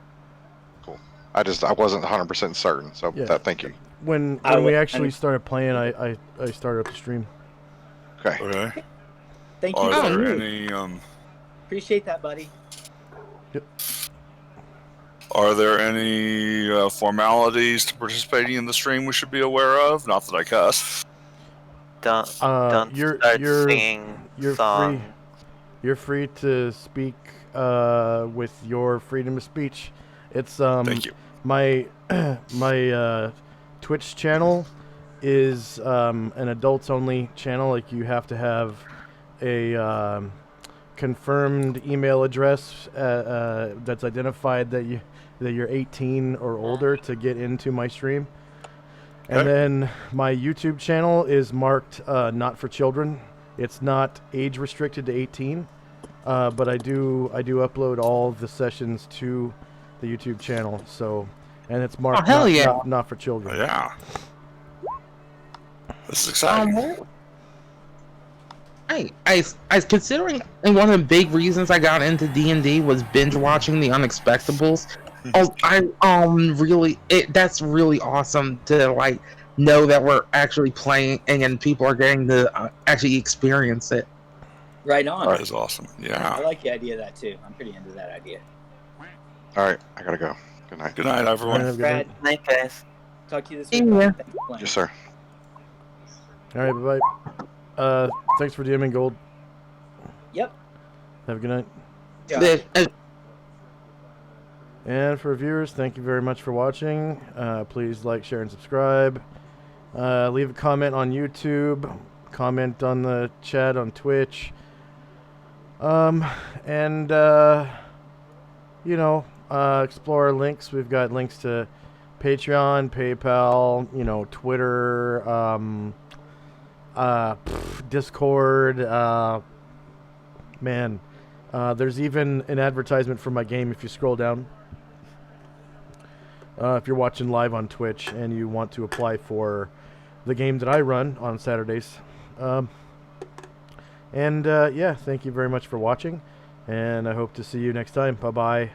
I wasn't 100% certain, so Yeah. thank you. When I we would- actually started playing, I started up the stream. Okay. Okay. Thank you. Are Oh, there neat. any Appreciate that, buddy. Are there any formalities to participating in the stream we should be aware of? Not that I cuss. Don't You're start singing you're songs. free. You're free to speak with your freedom of speech. It's Thank you. my my Twitch channel is an adults only channel. Like you have to have a confirmed email address that's identified that you're 18 or older to get into my stream. And Okay. then my YouTube channel is marked not for children. It's not age restricted to 18, but I do upload all the sessions to the YouTube channel. So, and it's marked hell yeah. not for children. Oh, yeah. This is exciting. I considering, and one of the big reasons I got into D&D was binge watching The Unexpectables. That's really awesome to like know that we're actually playing and people are getting to actually experience it. Right on. That is awesome. I Yeah. like the idea of that too. I'm pretty into that idea. All right, I gotta go. Good night. Good night, everyone. Have a good Brad, night. Night, guys. talk to you this See week. ya. Thanks for playing. Yes, sir. All right, bye-bye. Thanks for DMing, Gold. Yep. Have a good night. Josh. And for viewers, thank you very much for watching. Please like, share, and subscribe. Leave a comment on YouTube. Comment on the chat on Twitch. Explore our links. We've got links to Patreon, PayPal, Twitter, Discord. There's even an advertisement for my game if you scroll down. If you're watching live on Twitch and you want to apply for the game that I run on Saturdays. Thank you very much for watching, and I hope to see you next time. Bye-bye.